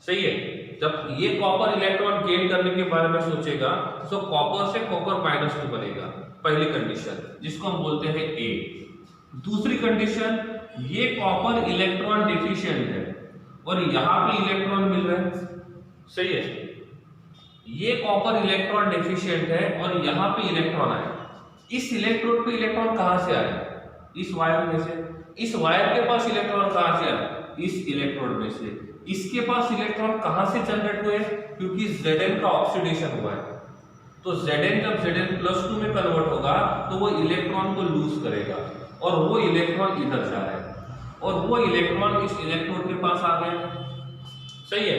सही है। जब ये कॉपर इलेक्ट्रॉन गेन करने के बारे में सोचेगा तो कॉपर से कॉपर -2 बनेगा, पहली कंडीशन, जिसको हम बोलते हैं ए। दूसरी कंडीशन, ये कॉपर इलेक्ट्रॉन डिफिशिएंट है और यहाँ पे इलेक्ट्रॉन मिल रहा है। सही है। ये कॉपर इलेक्ट्रॉन डिफिशिएंट है और यहाँ पे इलेक्ट्रॉन आए। इस इलेक्ट्रोड पे इलेक्ट्रॉन कहाँ से आए? इस वायर में से। इस वायर के पास इलेक्ट्रॉन कहाँ से आए? इस इलेक्ट्रोड में से। इसके पास इलेक्ट्रॉन कहां से जनरेट हुए? क्योंकि Zn का ऑक्सीडेशन हुआ है। तो Zn जब Zn+2 में कन्वर्ट होगा तो वो इलेक्ट्रॉन को लूज करेगा, और वो इलेक्ट्रॉन इधर जा रहा है, और वो इलेक्ट्रॉन इस इलेक्ट्रोड के पास आ गया। सही है।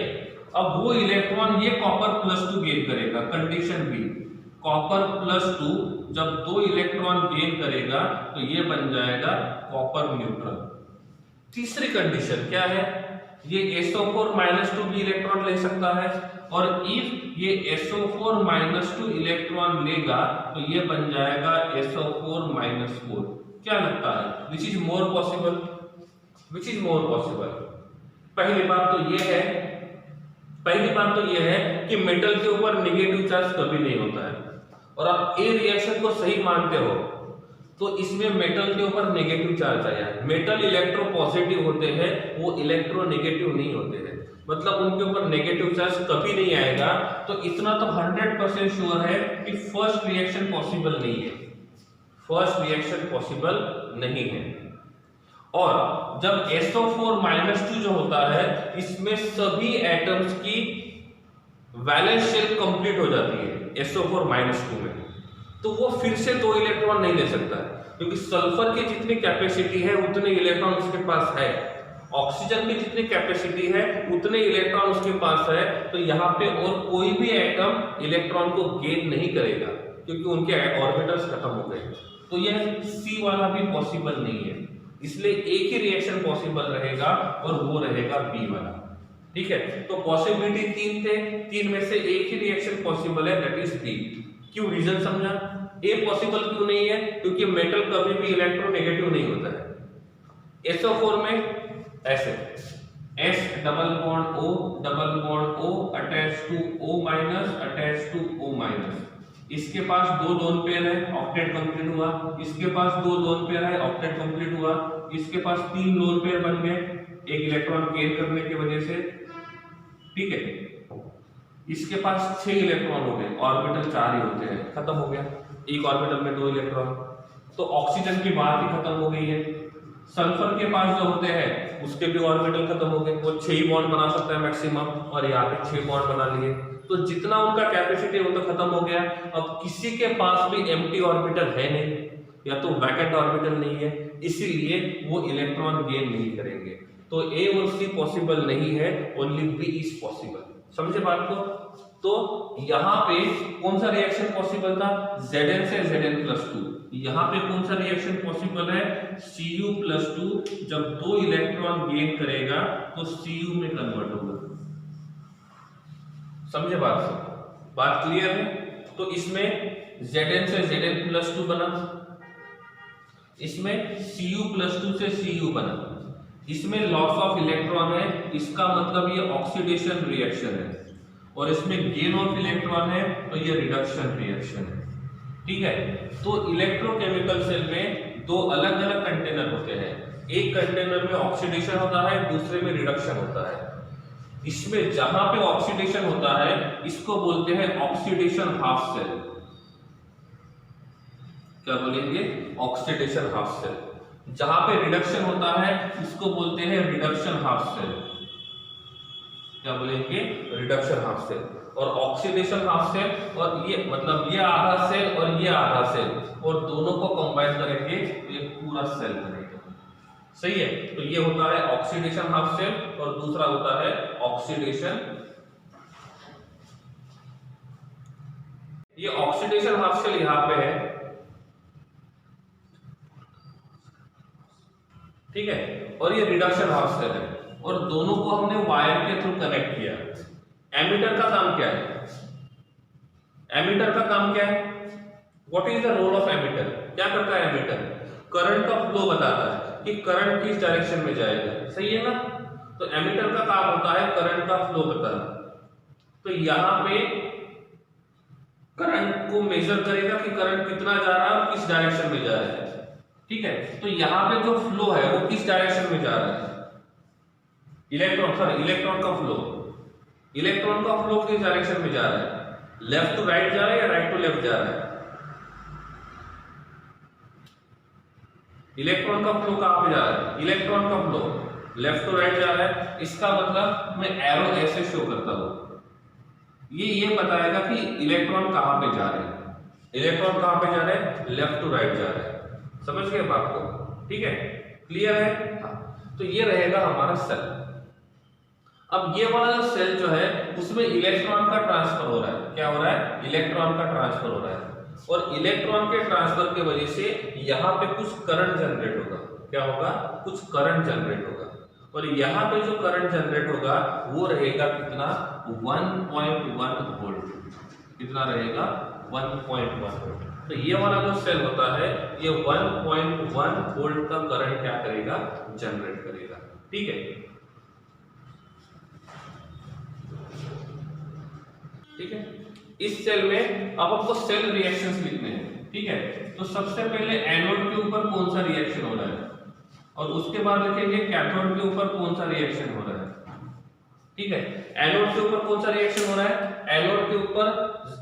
अब वो इलेक्ट्रॉन ये कॉपर+2 गेन करेगा। कंडीशन बी, कॉपर+2 जब दो इलेक्ट्रॉन गेन करेगा तो ये बन जाएगा कॉपर न्यूट्रल। तीसरी कंडीशन क्या है? ये SO4-2 भी इलेक्ट्रॉन ले सकता है, और इफ ये SO4-2 इलेक्ट्रॉन लेगा तो ये बन जाएगा SO4-4। क्या लगता है? Which is more possible? Which is more possible? पहली बात तो ये है कि मेटल के ऊपर नेगेटिव चार्ज कभी नहीं होता है, और आप ए रिएक्शन को सही मानते हो तो इसमें मेटल के ऊपर नेगेटिव चार्ज आया है। मेटल इलेक्ट्रो पॉजिटिव होते हैं, वो इलेक्ट्रो नेगेटिव नहीं होते हैं, मतलब उनके ऊपर नेगेटिव चार्ज कभी नहीं आएगा। तो इतना तो 100% श्योर है कि फर्स्ट रिएक्शन पॉसिबल नहीं है। फर्स्ट रिएक्शन पॉसिबल नहीं है। और जब SO4-2 जो होता है इसमें सभी एटम्स की वैलेंस शेल कंप्लीट हो जाती है SO4-2 में, तो वो फिर से 2 इलेक्ट्रॉन नहीं ले सकता है, क्योंकि सल्फर की जितनी कैपेसिटी है उतने इलेक्ट्रॉन उसके पास है, ऑक्सीजन की जितनी कैपेसिटी है उतने इलेक्ट्रॉन उसके पास है। तो यहाँ पे और कोई भी एटम इलेक्ट्रॉन को गेन नहीं करेगा, क्योंकि उनके ऑर्बिटल्स खत्म हो गए। तो यह C वाला भी पॉसिबल नहीं है, इसलिए एक ही रिएक्शन पॉसिबल रहेगा और वो रहेगा B वाला। ठीक है, तो पॉसिबिलिटी 3 थे, 3 में से एक ही रिएक्शन पॉसिबल है, दैट इज B। क्यों, रीजन समझा? A पॉसिबल क्यों नहीं है? क्योंकि मेटल कभी भी इलेक्ट्रोनेगेटिव नहीं होता है। SO4 में ऐसे S double bond O attach to O minus attach to O minus, इसके पास 2 लोन पेयर है, ऑक्टेट कंप्लीट हुआ। इसके पास 2 लोन पेयर है, ऑक्टेट कंप्लीट हुआ। इसके पास 3 लोन पेयर बन गए एक इलेक्ट्रॉन गेन करने की वजह से। ठीक है, इसके पास 6 इलेक्ट्रॉन हो गए, ऑर्बिटल 4 ही होते हैं, खत्म हो गया, एक ऑर्बिटल में 2 इलेक्ट्रॉन। तो ऑक्सीजन की बात ही खत्म हो गई है। सल्फर के पास जो होते हैं उसके भी ऑर्बिटल खत्म हो गए, वो 6 ही बॉन्ड बना सकता है मैक्सिमम, और यहाँ पे 6 बॉन्ड बना लिए, तो जितना उनका कैपेसिटी वो तो खत्म हो गया। अब किसी के पास भी एम्प्टी ऑर्बिटल है नहीं, या तो वैकेंट ऑर्बिटल नहीं है, इसीलिए वो इलेक्ट्रॉन गेन नहीं करेंगे। तो A और C पॉसिबल नहीं है, ओनली B इज पॉसिबल। समझे बात को? तो यहाँ पे कौन सा रिएक्शन पॉसिबल था? Zn से Zn+2। यहाँ पे कौन सा रिएक्शन पॉसिबल है? Cu+2। जब 2 इलेक्ट्रॉन गेन करेगा तो Cu में कन्वर्ट होगा। समझे बात से? बात क्लियर है? तो इसमें Zn से Zn+2 बना, इसमें Cu+2 से Cu बना, इसमें लॉस ऑफ इलेक्ट्रॉन है, इसका मतलब ये ऑक्सीडेशन रिएक्शन है, और इसमें गेन ऑफ इलेक्ट्रॉन है, तो ये रिडक्शन रिएक्शन है। ठीक है, तो इलेक्ट्रोकेमिकल सेल में 2 अलग अलग कंटेनर होते हैं, एक कंटेनर में ऑक्सीडेशन होता है, दूसरे में रिडक्शन होता है। इसमें जहां पे ऑक्सीडेशन होता है इसको बोलते हैं ऑक्सीडेशन हाफ सेल। क्या बोलेंगे? Oxidation half cell. जहां पे रिडक्शन होता है इसको बोलते हैं रिडक्शन हाफ सेल। क्या बोलेंगे? Reduction half cell. और ऑक्सीडेशन हाफ सेल, और ये मतलब ये आधा सेल और ये आधा सेल, और दोनों को कंबाइन करेंगे तो ये पूरा सेल बनेगा। सही है, तो ये होता है ऑक्सीडेशन हाफ सेल, और दूसरा होता है ऑक्सीडेशन, ये ऑक्सीडेशन हाफ सेल यहां पे है। ठीक है, और ये रिडक्शन हाफ सेल है, और दोनों को हमने वायर के थ्रू कनेक्ट किया। एमिटर का काम क्या है? एमिटर का काम क्या है? What is the role of emitter? क्या करता है एमिटर? करंट का फ्लो बताता है कि करंट किस डायरेक्शन में जाएगा। सही है ना? तो एमिटर का काम होता है करंट का फ्लो बताना। तो यहां पे करंट को मेजर करेगा कि करंट कितना जा रहा है और किस डायरेक्शन में जा रहा है। ठीक है, तो यहां पे जो फ्लो है वो किस डायरेक्शन में जा रहा है? इलेक्ट्रॉन का फ्लो, इलेक्ट्रॉन का फ्लो किस डायरेक्शन में जा रहा है? लेफ्ट टू राइट जा रहा है या राइट टू लेफ्ट जा रहा है? इलेक्ट्रॉन का फ्लो कहां पे जा रहा है? इलेक्ट्रॉन का फ्लो लेफ्ट टू राइट जा रहा है। इसका मतलब मैं एरो ऐसे शो करता हूं, ये बताएगा कि इलेक्ट्रॉन कहां पे जा रहे हैं। इलेक्ट्रॉन कहां पे जा रहे हैं? लेफ्ट टू राइट जा रहे हैं। समझ गए बात को? ठीक है, क्लियर है? हाँ, तो ये रहेगा हमारा सेल। अब ये वाला जो सेल जो है उसमें इलेक्ट्रॉन का ट्रांसफर हो रहा है। क्या हो रहा है? इलेक्ट्रॉन का ट्रांसफर हो रहा है, और इलेक्ट्रॉन के ट्रांसफर की वजह से यहाँ पे कुछ करंट जनरेट होगा। क्या होगा? कुछ करंट जनरेट होगा, और यहाँ पे जो करंट जनरेट होगा वो रहेगा कितना? 1.1 वोल्ट। कितना रहेगा? 1.1 वोल्ट। तो ये वाला जो सेल होता है ये 1.1 वोल्ट का करंट क्या करेगा? जनरेट करेगा। ठीक है, ठीक है। इस सेल में अब आपको सेल रिएक्शंस लिखने हैं। ठीक है, तो सबसे पहले एनोड के ऊपर कौन सा रिएक्शन हो रहा है, और उसके बाद लिखेंगे कैथोड के ऊपर कौन सा रिएक्शन हो रहा है। ठीक है। एनोड के ऊपर कौन सा रिएक्शन हो रहा है? एनोड के ऊपर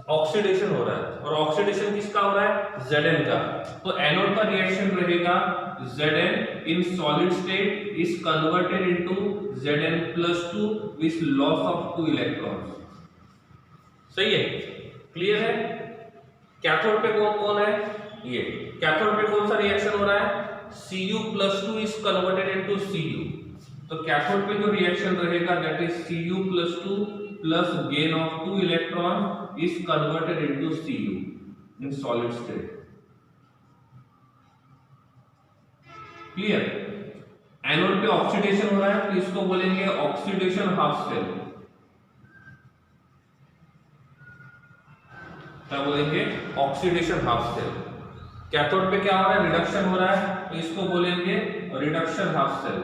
ऑक्सीडेशन हो रहा है, और ऑक्सीडेशन किसका हो रहा है? Zn का। तो एनोड का रिएक्शन रहेगा Zn in solid state is converted into Zn+2 with loss of 2 electrons. सही है, क्लियर है। कैथोड पे कौन कौन है? ये कैथोड पे कौन सा रिएक्शन हो रहा है? Cu+2 is converted into Cu। तो कैथोड पे जो रिएक्शन रहेगा that is Cu+2 plus gain of 2 electron is converted into Cu in solid state. Clear. Anode पे ऑक्सीडेशन हो रहा है तो इसको बोलेंगे ऑक्सीडेशन हाफ सेल। क्या बोलेंगे? Oxidation half cell. कैथोड पे क्या हो रहा है? रिडक्शन हो रहा है तो इसको बोलेंगे रिडक्शन हाफ सेल।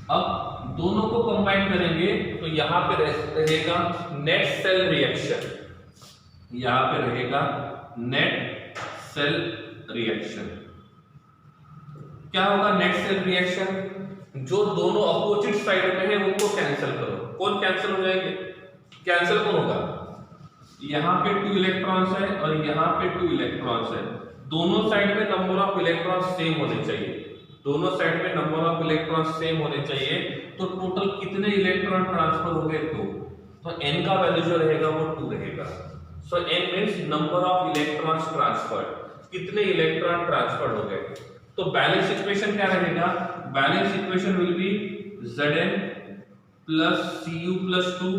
अब दोनों को कंबाइन करेंगे तो यहां पे रहेगा नेट सेल रिएक्शन, यहां पे रहेगा नेट सेल रिएक्शन। क्या होगा नेट सेल रिएक्शन? जो दोनों अपोजिट साइड में है उनको कैंसिल करो। कौन कैंसिल हो जाएंगे? कैंसिल कौन होगा? यहां पे 2 इलेक्ट्रॉन्स है और यहां पे 2 इलेक्ट्रॉन्स है। दोनों साइड में नंबर ऑफ इलेक्ट्रॉन्स सेम होने चाहिए, दोनों साइड में नंबर ऑफ इलेक्ट्रॉन्स सेम होने चाहिए। तो टोटल कितने इलेक्ट्रॉन ट्रांसफर हो गए? 2। तो n का वैल्यू जो रहेगा वो 2 रहेगा। सो n means number of electrons transferred, कितने इलेक्ट्रॉन ट्रांसफर हो गए। तो बैलेंस इक्वेशन क्या रहेगा? Balance equation will be Zn plus Cu+2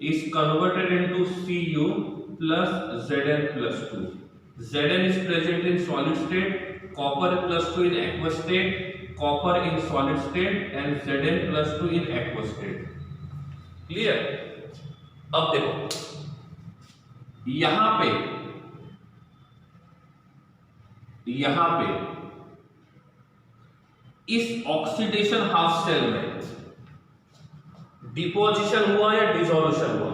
is converted into Cu plus Zn+2. Zn is present in solid state, copper +2 in aqueous state, copper in solid state and Zn+2 in aqueous state. Clear. अब देखो यहां पे इस oxidation half cell में deposition हुआ या dissolution हुआ?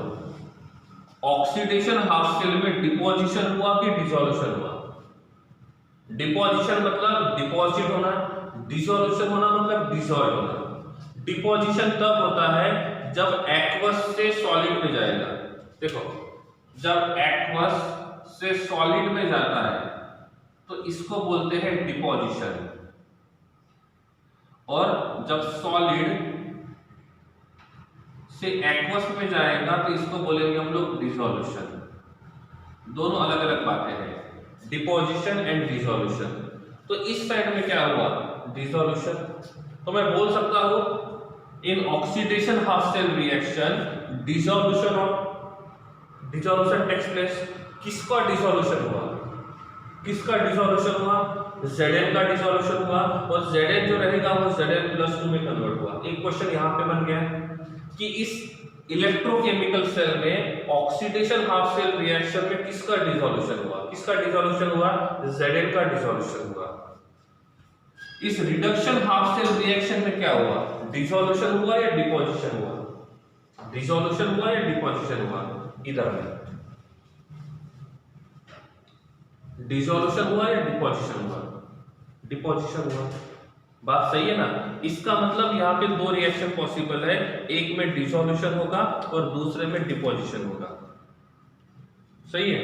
Oxidation half cell में डिपोजिशन हुआ कि डिसोल्यूशन हुआ? डिपोजिशन मतलब डिपॉजिट होना, डिसोल्यूशन होना मतलब डिसॉल्व होना। डिपोजिशन तब होता है जब एक्वस से सॉलिड में जाएगा। देखो जब एक्वस से सॉलिड में जाता है तो इसको बोलते हैं डिपोजिशन, और जब सॉलिड से एक्वस में जाएगा तो इसको बोलेंगे हम लोग डिसोल्यूशन। दोनों अलग अलग बातें हैं, डिपोजिशन एंड डिसोल्यूशन। तो इस साइड में क्या हुआ? डिसोल्यूशन। तो मैं बोल सकता हूं in oxidation half cell reaction dissolution takes place. किसका डिसोल्यूशन हुआ? किसका डिसोल्यूशन हुआ? Zn का डिसोल्यूशन हुआ, और Zn जो रहेगा वो Zn+2 में कन्वर्ट हुआ। एक क्वेश्चन यहां पे बन गया कि इस इलेक्ट्रोकेमिकल सेल में ऑक्सीडेशन हाफ सेल रिएक्शन में किसका डिसोल्यूशन हुआ? किसका डिसोल्यूशन हुआ? Zn का डिसोल्यूशन हुआ। इस रिडक्शन हाफ सेल रिएक्शन में क्या हुआ? डिसोल्यूशन हुआ या डिपोजिशन हुआ? डिसोल्यूशन हुआ या डिपोजिशन हुआ? इधर में डिसोल्यूशन हुआ या डिपोजिशन हुआ? डिपोजिशन हुआ। बात सही है ना। इसका मतलब यहाँ पे 2 रिएक्शन पॉसिबल है, एक में डिसोल्यूशन होगा और दूसरे में डिपोजिशन होगा। सही है,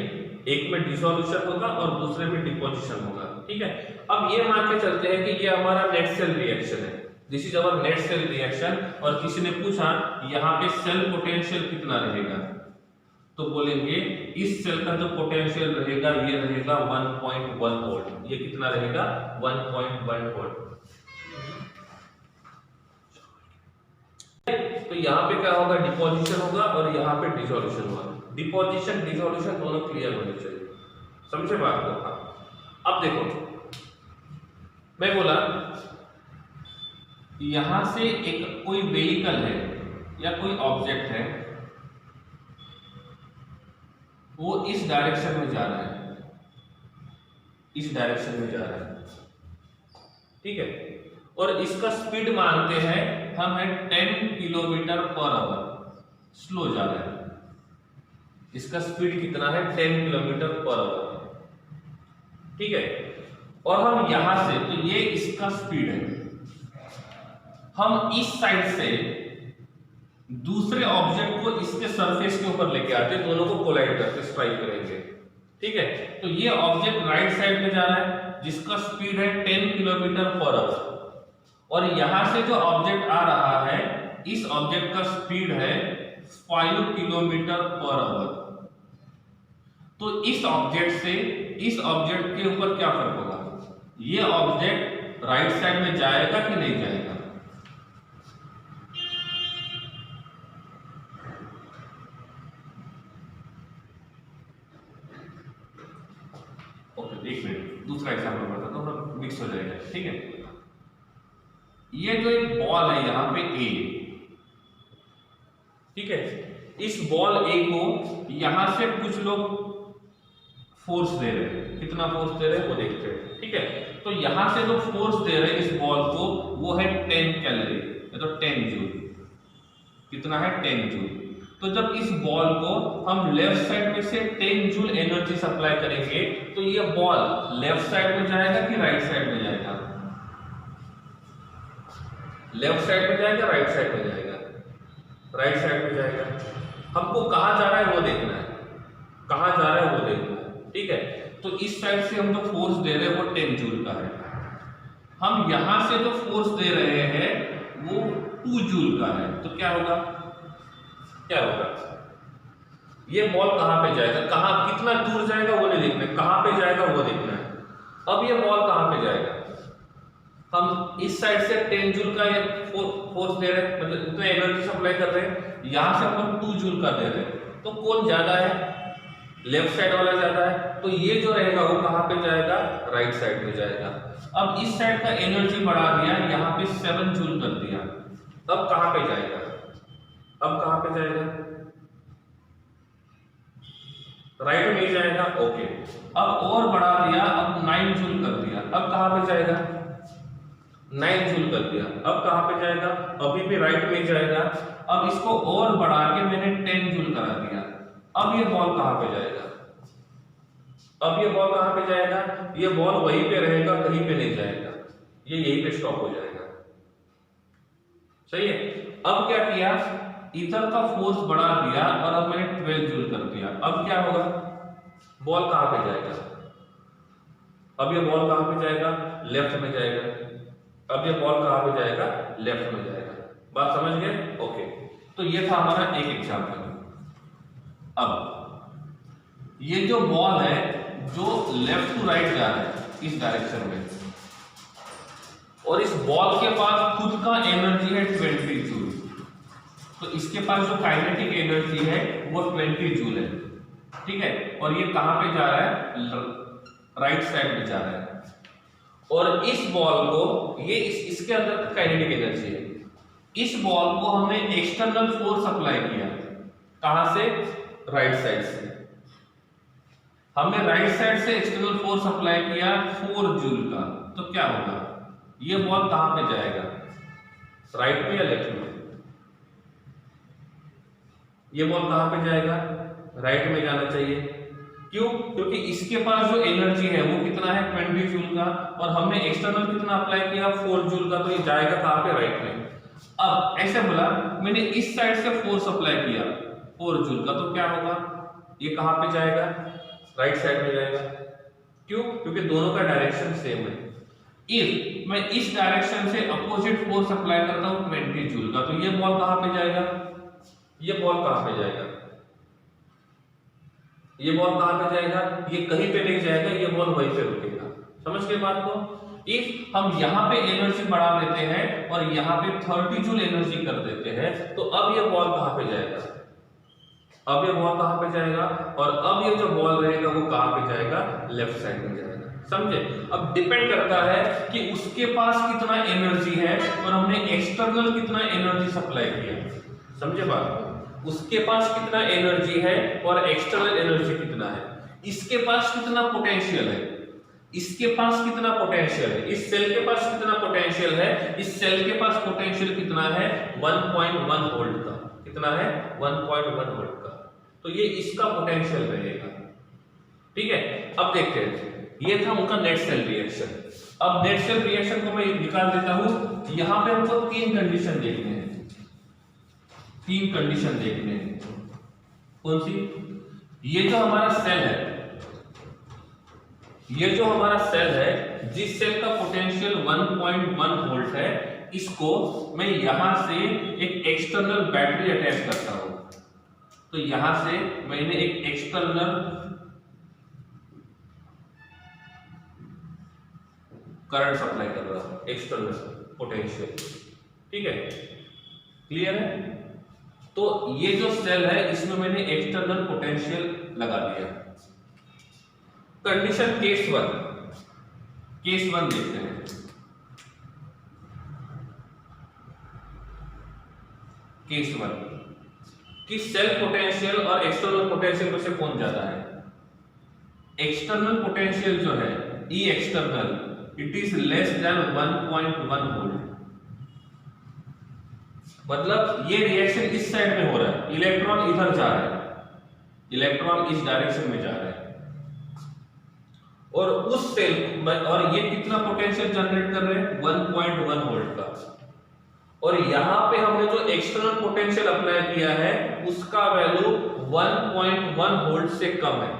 एक में डिसोल्यूशन होगा और दूसरे में डिपोजिशन होगा। ठीक है। अब ये मान के चलते हैं कि ये हमारा नेट सेल रिएक्शन है, this is our net cell reaction. और किसी ने पूछा यहाँ पे सेल पोटेंशियल कितना रहेगा, तो बोलेंगे इस सेल का जो पोटेंशियल रहेगा ये रहेगा 1.1 वोल्ट। ये कितना रहेगा? 1.1 वोल्ट। तो यहाँ पे क्या होगा? डिपोजिशन होगा और यहाँ पे डिसोल्यूशन होगा। डिपोजिशन डिसोल्यूशन दोनों क्लियर होने चाहिए, समझे बात को। हाँ अब देखो, मैं बोला यहां से एक कोई व्हीकल है या कोई ऑब्जेक्ट है, वो इस डायरेक्शन में जा रहा है, इस डायरेक्शन में जा रहा है। ठीक है। और इसका स्पीड मानते हैं हम है 10 किलोमीटर पर आवर, स्लो जा रहा है। इसका स्पीड कितना है? 10 किलोमीटर पर आवर। ठीक है। और हम यहां से, तो ये इसका स्पीड है, हम इस साइड से दूसरे ऑब्जेक्ट को इसके सरफेस के ऊपर लेके आते, दोनों को कोलाइड करके स्ट्राइक करेंगे, ठीक है। तो ये ऑब्जेक्ट राइट साइड में जा रहा है जिसका स्पीड है 10 किलोमीटर पर आवर, और यहां से जो ऑब्जेक्ट आ रहा है इस ऑब्जेक्ट का स्पीड है 5 किलोमीटर पर आवर। तो इस ऑब्जेक्ट से इस ऑब्जेक्ट के ऊपर क्या फर्क होगा, ये ऑब्जेक्ट राइट साइड में जाएगा कि नहीं जाएगा? ओके, एक मिनट, दूसरा एग्जांपल बताता हूं, मिक्स हो जाएगा, ठीक है। ये जो एक बॉल है यहाँ पे ए, ठीक है, इस बॉल ए को यहां से कुछ लोग फोर्स दे रहे हैं, कितना फोर्स दे रहे हैं वो देखते हैं, ठीक है। तो यहां से जो फोर्स दे रहे हैं इस बॉल को वो है 10 कैलोरी, तो 10 जूल, कितना है 10 जूल। तो जब इस बॉल को हम लेफ्ट साइड में से 10 जूल एनर्जी सप्लाई करेंगे तो ये बॉल लेफ्ट साइड में जाएगा कि राइट साइड में जाएगा? लेफ्ट साइड में जाएगा, राइट साइड में जाएगा? राइट साइड में जाएगा। हमको कहां जा रहा है वो देखना है, कहां जा रहा है वो देखना है, ठीक है। तो इस साइड से हम जो फोर्स दे रहे हैं वो 10 जूल का है, हम यहां से जो फोर्स दे रहे हैं वो 2 जूल का है। तो क्या होगा, क्या होगा, ये बॉल कहां पे जाएगा, कहां कितना दूर जाएगा वो नहीं देखना है, कहां पे जाएगा वो देखना है। अब ये बॉल कहां पे जाएगा, हम इस साइड से 10 जूल का ये फोर्स दे रहे हैं, मतलब इतना एनर्जी सप्लाई कर रहे हैं, यहां से हम 2 जूल का दे रहे हैं, तो कौन ज्यादा है, लेफ्ट साइड वाला ज्यादा है। तो ये जो रहेगा वो कहां पे जाएगा, राइट साइड में जाएगा। अब इस साइड का एनर्जी बढ़ा दिया, यहाँ पे 7 जूल कर दिया, अब कहां पे जाएगा, अब कहां पे जाएगा, राइट में जाएगा, ओके। अब और बढ़ा दिया, अब 9 जूल कर दिया, अब कहां पे जाएगा, 9 जूल कर दिया, अब कहां पे जाएगा, अभी भी राइट में जाएगा। अब इसको और बढ़ा के मैंने 10 जूल करा दिया, अब ये बॉल कहां पे जाएगा, अब ये बॉल कहां पे जाएगा, ये बॉल वहीं पे रहेगा, कहीं पे नहीं जाएगा, ये यहीं पे स्टॉप हो जाएगा, सही है। अब क्या किया, इधर का फोर्स बढ़ा दिया और अब मैंने 12 जूल कर दिया, अब क्या होगा, बॉल कहां पे जाएगा, अब ये बॉल कहां पे जाएगा, लेफ्ट में जाएगा, अब ये बॉल कहां पे जाएगा, लेफ्ट में जाएगा। बात समझ गए, ओके। तो ये था हमारा एक एग्जांपल। अब ये जो बॉल है जो लेफ्ट टू राइट जा रहा है इस डायरेक्शन में, और इस बॉल के पास खुद का एनर्जी है 20 जूल, तो इसके पास जो काइनेटिक एनर्जी है वो 20 जूल है, ठीक है। और ये कहां पे जा रहा है, राइट साइड में जा रहा है। और इस बॉल को ये इसके अंदर काइनेटिक एनर्जी है, इस बॉल को हमने एक्सटर्नल फोर्स अप्लाई किया, कहां से, राइट साइड से। हमने राइट साइड से एक्सटर्नल फोर्स अप्लाई किया 4 जूल का, तो क्या होगा, ये बॉल कहां पे जाएगा, राइट में या लेफ्ट में, ये बॉल कहां पे जाएगा, राइट में जाना चाहिए। क्यों, क्योंकि इसके पास जो एनर्जी है वो कितना है 20 जूल का, और हमने एक्सटर्नल कितना अप्लाई किया 4 जूल का, तो ये जाएगा कहां पे, राइट में। अब ऐसे बोला मैंने इस साइड से फोर्स अप्लाई किया 4 जूल का, तो क्या होगा, ये कहां पे जाएगा, राइट साइड में जाएगा। क्यों, क्योंकि दोनों का डायरेक्शन सेम है। इफ मैं इस डायरेक्शन से अपोजिट फोर्स अप्लाई करता हूं 20 जूल का, तो ये बॉल कहां पे जाएगा, ये बॉल कहां पे जाएगा, ये बॉल कहां पे जाएगा, ये कहीं पे नहीं जाएगा, ये बॉल वहीं पे रुकेगा। समझ गए बात को। इफ हम यहां पे एनर्जी बढ़ा देते हैं और यहां पे 30 जूल एनर्जी कर देते हैं, तो अब ये बॉल कहां पे जाएगा, अब ये बॉल कहां पे जाएगा, और अब ये जो बॉल रहेगा वो कहां पे जाएगा, लेफ्ट साइड में जाएगा। समझे। अब डिपेंड करता है कि उसके पास कितना एनर्जी है और हमने एक्सटर्नल कितना एनर्जी सप्लाई किया। समझे बात, उसके पास कितना एनर्जी है और एक्सटर्नल एनर्जी कितना है, इसके पास कितना पोटेंशियल है, इसके पास कितना पोटेंशियल है, इस सेल के पास कितना पोटेंशियल है, इस सेल के पास पोटेंशियल कितना है 1.1 वोल्ट का, कितना है 1.1 वोल्ट का, तो ये इसका पोटेंशियल रहेगा। ठीक है। अब देखते हैं, ये था उनका नेट सेल रिएक्शन। अब नेट सेल रिएक्शन को मैं निकाल देता हूं। यहां पे हमको तीन कंडीशन देखने हैं, तीन कंडीशन देखने हैं। कौन सी? ये जो हमारा सेल है, ये जो हमारा सेल है, जिस सेल का पोटेंशियल 1.1 वोल्ट है, इसको मैं यहां से एक एक्सटर्नल बैटरी अटैच करता हूं। तो यहां से मैंने एक एक्सटर्नल करंट सप्लाई कर रहा हूं, एक्सटर्नल पोटेंशियल। ठीक है, क्लियर है? तो ये जो सेल है इसमें मैंने एक्सटर्नल पोटेंशियल लगा दिया। कंडीशन केस वन देखते हैं। केस वन कि सेल पोटेंशियल और एक्सटर्नल पोटेंशियल में से कौन ज्यादा है? एक्सटर्नल पोटेंशियल जो है E external, it is less than 1.1 volt. मतलब ये रिएक्शन इस साइड में हो रहा है, इलेक्ट्रॉन इधर जा रहा है, इलेक्ट्रॉन इस डायरेक्शन में जा रहा है, और उस सेल और ये कितना पोटेंशियल जनरेट कर रहे हैं? 1.1 वोल्ट का। और यहां पे हमने जो एक्सटर्नल पोटेंशियल अप्लाई किया है उसका वैल्यू 1.1 वोल्ट से कम है।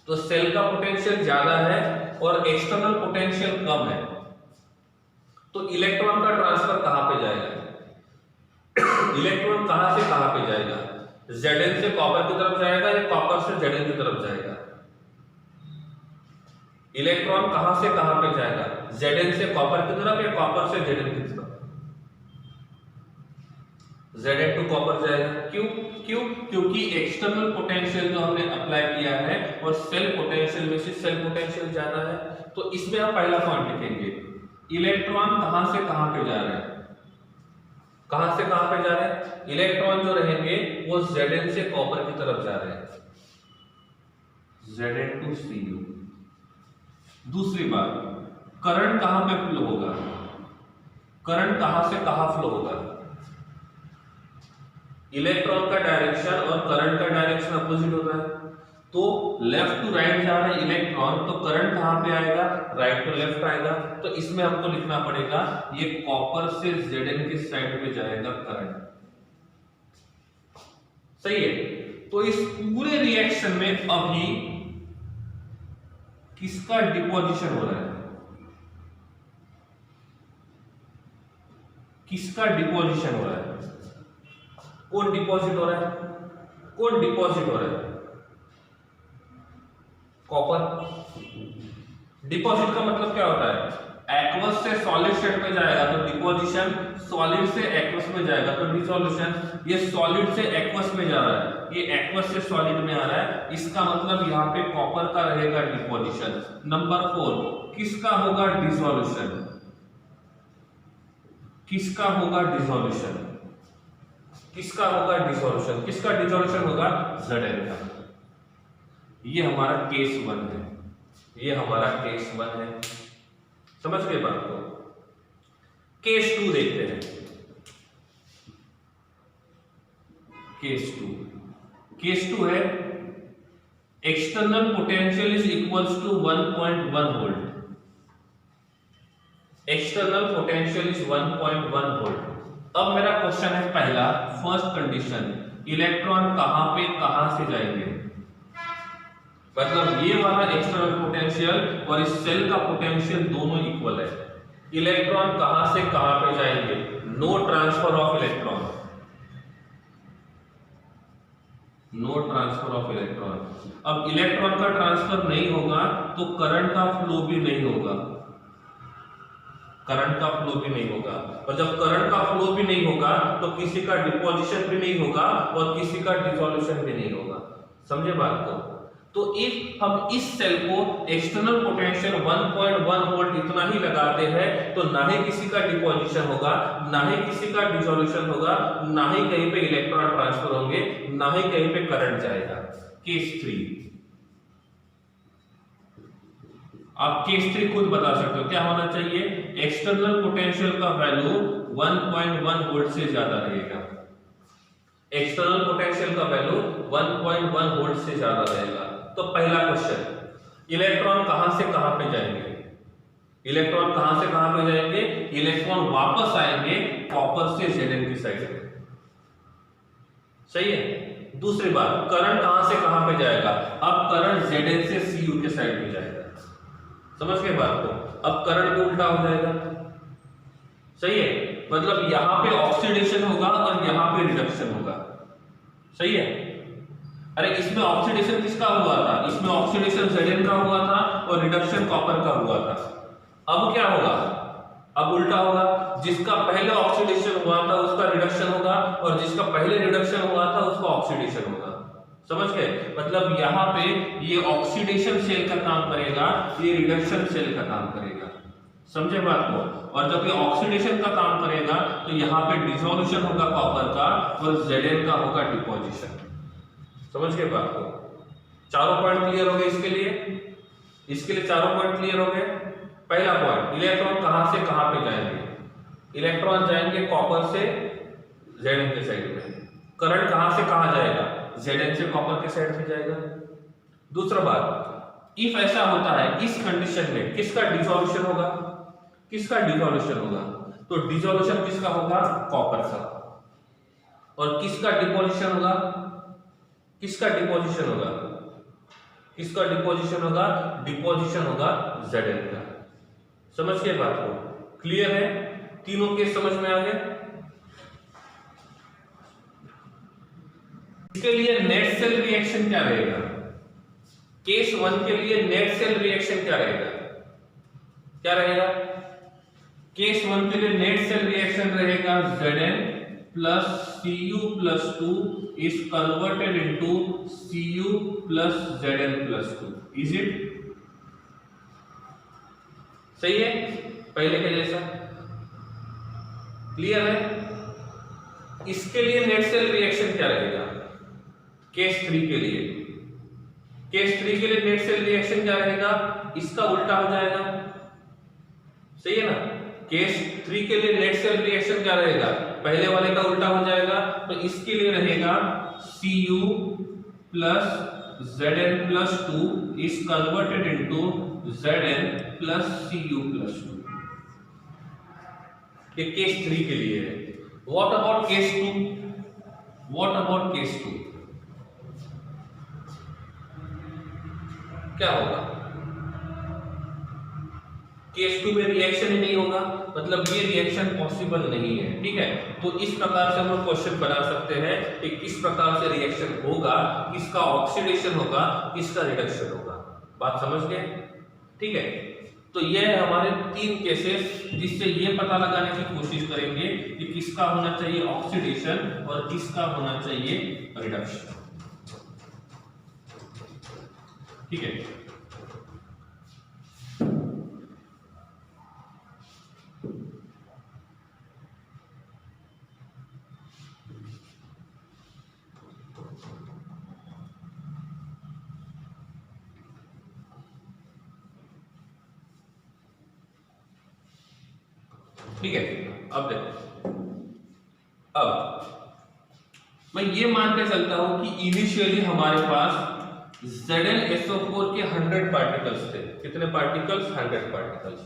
तो सेल का पोटेंशियल ज्यादा है और एक्सटर्नल पोटेंशियल कम है, तो इलेक्ट्रॉन का ट्रांसफर कहां पे जाएगा? इलेक्ट्रॉन कहां से कहां पे जाएगा? Zn से कॉपर की तरफ जाएगा या कॉपर से Zn की तरफ जाएगा? इलेक्ट्रॉन कहां से कहां पे जाएगा? Zn से कॉपर की तरफ या कॉपर से Zn की तरफ? Zn टू कॉपर जाएगा। क्यों? क्योंकि एक्सटर्नल पोटेंशियल जो हमने अप्लाई किया है और सेल पोटेंशियल में से सेल पोटेंशियल ज्यादा है। तो इसमें हम पहला पॉइंट लिखेंगे, इलेक्ट्रॉन कहां से कहां पे जा रहे हैं? कहां से कहां पे जा रहे हैं? इलेक्ट्रॉन जो रहेंगे वो Zn से कॉपर की तरफ जा रहे हैं, Zn टू Cu। दूसरी बात, करंट कहां पे फ्लो होगा? करंट कहां से कहां फ्लो होगा? इलेक्ट्रॉन का डायरेक्शन और करंट का डायरेक्शन अपोजिट होता है। तो लेफ्ट टू राइट जा रहा है इलेक्ट्रॉन, तो करंट कहां पे आएगा? राइट टू लेफ्ट आएगा। तो इसमें हमको लिखना पड़ेगा ये कॉपर से Zn की साइड में जाएगा करंट। सही है? तो इस पूरे रिएक्शन में अभी किसका डिपोजिशन हो रहा है? किसका डिपोजिशन हो रहा है? कौन डिपॉजिट हो रहा है? कौन डिपॉजिट हो रहा है? कॉपर। डिपॉजिट का मतलब क्या होता है? एक्वस से सॉलिड स्टेट में जाएगा तो डिपोजिशन, सॉलिड से एक्वस में जाएगा तो डिसोल्यूशन। ये सॉलिड से एक्वस में जा रहा है, ये एक्वस से सॉलिड में आ रहा है, इसका मतलब यहाँ पे कॉपर का रहेगा डिपोजिशन। नंबर 4, किसका होगा डिसोल्यूशन? किसका होगा डिसोल्यूशन? किसका होगा डिसोल्यूशन? किसका डिसोल्यूशन होगा? Zn का। ये हमारा केस 1 है, ये हमारा केस 1 है। समझ गए बात को? केस 2 देखते हैं। केस 2 है external potential is equals to 1.1 volt. External potential is 1.1 volt. अब मेरा क्वेश्चन है पहला, फर्स्ट कंडीशन, इलेक्ट्रॉन कहां पे कहां से जाएंगे? मतलब ये वाला एक्सटर्नल पोटेंशियल और इस सेल का पोटेंशियल दोनों इक्वल है। इलेक्ट्रॉन कहां से कहां पे जाएंगे? No transfer of electron, no transfer of electron. अब इलेक्ट्रॉन का ट्रांसफर नहीं होगा तो करंट का फ्लो भी नहीं होगा, करंट का फ्लो भी नहीं होगा। और जब करंट का फ्लो भी नहीं होगा तो किसी का डिपोजिशन भी नहीं होगा और किसी का डिसोल्यूशन भी नहीं होगा। समझे बात को? तो इफ हम इस सेल को एक्सटर्नल पोटेंशियल 1.1 वोल्ट इतना ही लगाते हैं तो ना ही किसी का डिपोजिशन होगा, ना ही किसी का डिसोल्यूशन होगा, ना ही कहीं पे इलेक्ट्रॉन ट्रांसफर होंगे, ना ही कहीं पे करंट जाएगा। केस 3, आप केस 3 खुद बता सकते हो क्या होना चाहिए? एक्सटर्नल पोटेंशियल का वैल्यू 1.1 वोल्ट से ज्यादा रहेगा। एक्सटर्नल पोटेंशियल का वैल्यू 1.1 वोल्ट से ज्यादा रहेगा। तो पहला क्वेश्चन, इलेक्ट्रॉन कहां से कहां पे जाएंगे? इलेक्ट्रॉन कहां से कहां पे जाएंगे, इलेक्ट्रॉन वापस आएंगे कॉपर से Zn की साइड पे। सही है। दूसरी बात, करंट कहां से कहां पे जाएगा, अब करंट Zn से Cu के साइड पे जाएगा। समझ गए बात को। अब करंट भी उल्टा हो जाएगा। सही है, मतलब यहां पे ऑक्सीडेशन होगा और यहां पे रिडक्शन होगा। सही है। अरे इसमें ऑक्सीडेशन किसका हुआ था, इसमें ऑक्सीडेशन Zn का हुआ था और रिडक्शन कॉपर का हुआ था। अब क्या होगा, अब उल्टा होगा, जिसका पहले ऑक्सीडेशन हुआ था उसका रिडक्शन होगा और जिसका पहले रिडक्शन हुआ था उसका ऑक्सीडेशन होगा। समझ गए, मतलब यहाँ पे ये ऑक्सीडेशन सेल का काम करेगा, ये रिडक्शन सेल का काम करेगा। समझे बात को। और जब ये ऑक्सीडेशन का काम करेगा तो यहाँ पे डिसोल्यूशन होगा कॉपर का और Zn का होगा डिपोजिशन। समझ गए बात को। चारों पॉइंट क्लियर हो गए इसके लिए चारों पॉइंट क्लियर हो गए। पहला पॉइंट, इलेक्ट्रॉन कहां से कहां पे जाएंगे, इलेक्ट्रॉन जाएंगे कॉपर से Zn के साइड में। करंट कहां से कहां जाएगा, Zn से कॉपर के साइड पे जाएगा। दूसरा बात, इफ ऐसा होता है, इस कंडीशन में किसका डिसोल्यूशन होगा, तो डिसोल्यूशन किसका होगा, कॉपर का। और किसका डिपोजिशन होगा, डिपोजिशन होगा Zn का। समझ के बात को, क्लियर है, तीनों केस समझ में आ गए। इसके लिए नेट सेल रिएक्शन क्या रहेगा, केस 1 के लिए नेट सेल रिएक्शन क्या रहेगा, केस 1 के लिए नेट सेल रिएक्शन रहेगा Zn plus Cu plus 2 is converted into Cu plus Zn plus 2. Is it? सही है, पहले के जैसा क्लियर है। इसके लिए नेट सेल रिएक्शन क्या रहेगा, केस 3 के लिए, नेट सेल रिएक्शन क्या रहेगा, इसका उल्टा हो जाएगा। सही है ना, केस 3 के लिए नेट सेल रिएक्शन क्या रहेगा, पहले वाले का उल्टा हो जाएगा। तो इसके लिए रहेगा Cu plus Zn plus 2 is converted into Zn plus Cu plus 2। ये केस 3 के लिए है। What about case 2? क्या होगा, केस 2 में रिएक्शन ही नहीं होगा, मतलब ये रिएक्शन पॉसिबल नहीं है। ठीक है, तो इस प्रकार से हम लोग क्वेश्चन बना सकते हैं कि किस प्रकार से रिएक्शन होगा, किसका ऑक्सीडेशन होगा, किसका रिडक्शन होगा। बात समझ गए। ठीक है, तो ये है हमारे 3 केसेस, जिससे ये पता लगाने की कोशिश करेंगे कि किसका होना चाहिए ऑक्सीडेशन और किसका होना चाहिए रिडक्शन। ठीक है, ठीक है। अब देखो, अब मैं ये मान के चलता हूं कि इनिशियली हमारे पास ZnSO4 के 100 पार्टिकल्स थे। कितने पार्टिकल्स, 100 पार्टिकल्स।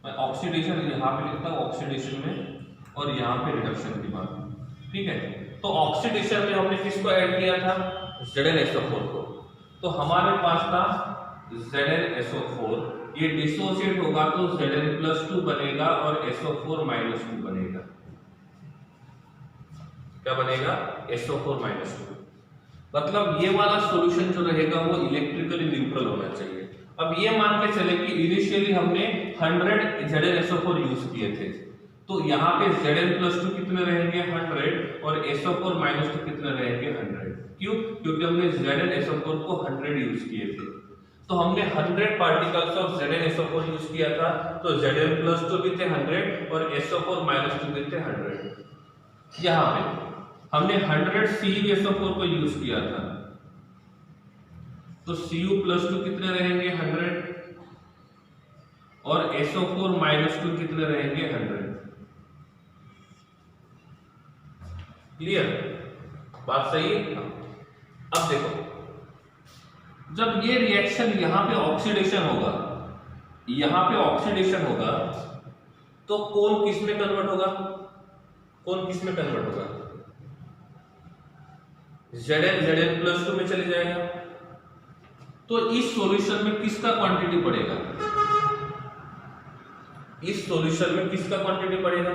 मैं ऑक्सीडेशन यहां पे लिखता हूं, ऑक्सीडेशन में, और यहां पे रिडक्शन की बात। ठीक है, तो ऑक्सीडेशन में हमने किसको ऐड किया था, ZnSO4 को। तो हमारे पास था ZnSO4, ये डिसोसिएट होगा तो Zn+2 बनेगा और SO4-2 बनेगा। क्या बनेगा, SO4-2। मतलब ये वाला सॉल्यूशन जो रहेगा वो इलेक्ट्रिकली न्यूट्रल होना चाहिए। अब ये मान के चले कि इनिशियली हमने 100 ZnSO4 यूज किए थे, तो यहाँ पे Zn+2 कितने रहेंगे, 100, और SO4-2 कितने रहेंगे, 100। क्यों, क्योंकि हमने ZnSO4 को 100 यूज किए थे। तो हमने 100 पार्टिकल्स ऑफ ZnSO4 यूज किया था, तो Zn+2 भी थे 100 और SO4-2 भी थे 100। यहाँ पे हमने 100 CuSO4 को यूज किया था, तो Cu+2 कितने रहेंगे, 100, और SO4-2 कितने रहेंगे, 100। क्लियर, बात सही है। अब देखो, जब ये रिएक्शन यहां पे ऑक्सीडेशन होगा, यहां पे ऑक्सीडेशन होगा तो कौन किस में कन्वर्ट होगा, कौन किस में कन्वर्ट होगा, Zn+2 में चले जाएगा। तो इस सॉल्यूशन में किसका क्वांटिटी पड़ेगा, इस सॉल्यूशन में किसका क्वांटिटी पड़ेगा,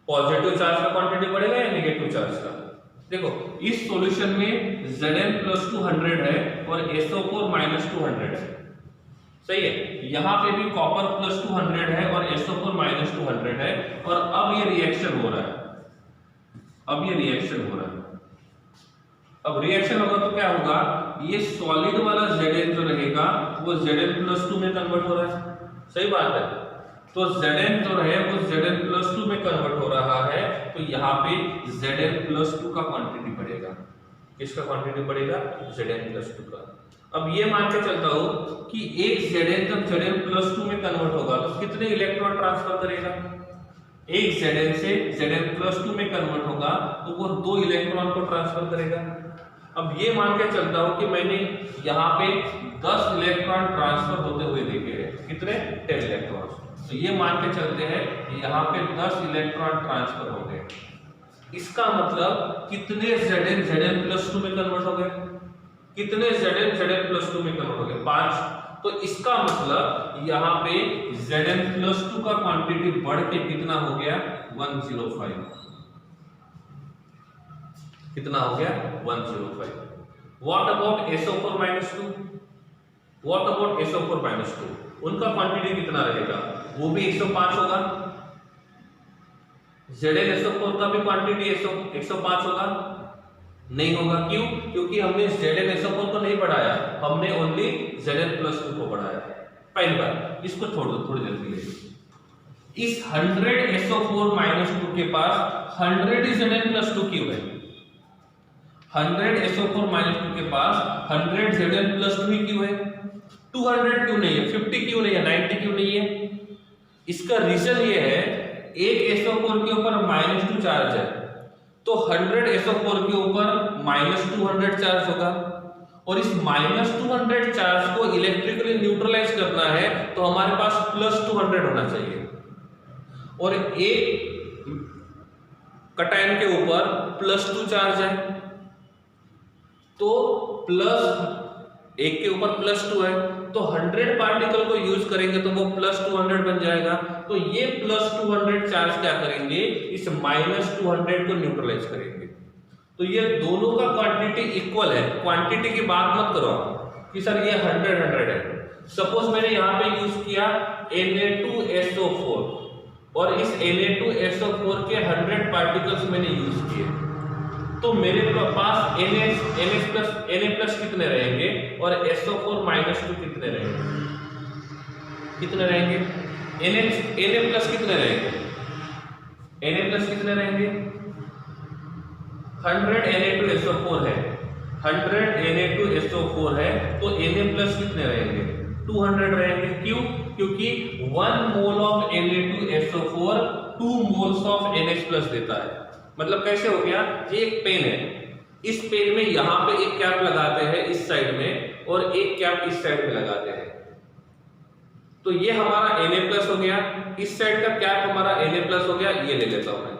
पॉजिटिव चार्ज का क्वांटिटी पड़ेगा या नेगेटिव चार्ज का। देखो इस सॉल्यूशन में Zn+2 100 है और SO4 -200 है, सही है। यहां पे भी कॉपर +2 100 है और SO4 -200 है। और अब ये रिएक्शन हो रहा है, अब ये रिएक्शन हो रहा है। अब रिएक्शन होगा तो क्या होगा, ये सॉलिड वाला Zn जो रहेगा वो Zn+2 में कन्वर्ट हो रहा है, सही बात है। तो Zn जो है वो Zn+2 में कन्वर्ट हो रहा है, तो यहाँ पे Zn+2 का क्वांटिटी बढ़ेगा। किसका क्वांटिटी बढ़ेगा, Zn+2 का। अब ये मान के चलता हूं कि एक Zn जब Zn+2 में कन्वर्ट होगा तो कितने इलेक्ट्रॉन ट्रांसफर करेगा, एक Zn से Zn+2 में कन्वर्ट होगा तो वो 2 इलेक्ट्रॉन को ट्रांसफर करेगा। अब ये मान के चलता हूं कि मैंने यहाँ पे 10 इलेक्ट्रॉन ट्रांसफर होते हुए देखे हैं, कितने, 10 इलेक्ट्रॉन। तो ये मान के चलते हैं यहाँ पे 10 इलेक्ट्रॉन ट्रांसफर हो गए। इसका मतलब कितने Zn+2 में कन्वर्ट हो गए, कितने Zn+2 में कन्वर्ट हो गए, 5। तो इसका मतलब यहाँ पे Zn+2 का क्वांटिटी बढ़ के कितना हो गया, 105। कितना हो गया, 105। What about SO4 -2, what about SO4 -2, उनका क्वांटिटी कितना रहेगा, वो भी 105 होगा। ZnSO4 का भी क्वांटिटी 105 होगा, नहीं होगा, क्यों, क्योंकि हमने ZnSO4 को नहीं बढ़ाया, हमने ओनली Zn+2 को बढ़ाया। पहली बार इसको छोड़ दो थोड़ी देर के लिए। इस 100 SO4 -2 के पास 100 Zn+2 क्यों है, 100 SO4 -2 के पास 100 Zn+2 ही क्यों है, 200 क्यों नहीं है, 50 क्यों नहीं है, 90 क्यों नहीं है। इसका रीजन ये है, एक SO4 के ऊपर -2 चार्ज है तो 100 SO4 के ऊपर -200 चार्ज होगा, और इस -200 चार्ज को इलेक्ट्रिकली न्यूट्रलाइज करना है तो हमारे पास +200 होना चाहिए, और एक कटायन के ऊपर +2 चार्ज है तो एक के ऊपर +2 है तो 100 पार्टिकल को यूज करेंगे तो वो +200 बन जाएगा। तो ये +200 चार्ज क्या करेंगे, इस -200 को न्यूट्रलाइज करेंगे। तो ये दोनों का क्वांटिटी इक्वल है। क्वांटिटी की बात मत करो कि सर ये 100 है। सपोज मैंने यहाँ पे यूज किया Na2SO4 और इस Na2SO4 के 100 पार्टिकल्स मैंने यूज किए, तो मेरे पास Na+ कितने रहेंगे और SO4 -2 कितने रहेंगे, कितने रहेंगे, Na+ कितने रहेंगे, Na+ कितने रहेंगे, 100 Na2SO4 है, 100 Na2SO4 है तो Na+ कितने रहेंगे, 200 रहेंगे। क्यों, क्योंकि 1 mole of Na2SO4 2 moles of NH+ देता है। मतलब कैसे हो गया, ये एक पेन है, इस पेन में यहां पे एक कैप लगाते हैं इस साइड में और एक कैप इस साइड में लगाते हैं, तो ये हमारा Na+ हो गया, इस साइड का कैप हमारा Na+ हो गया, ये ले लेता हूं मैं,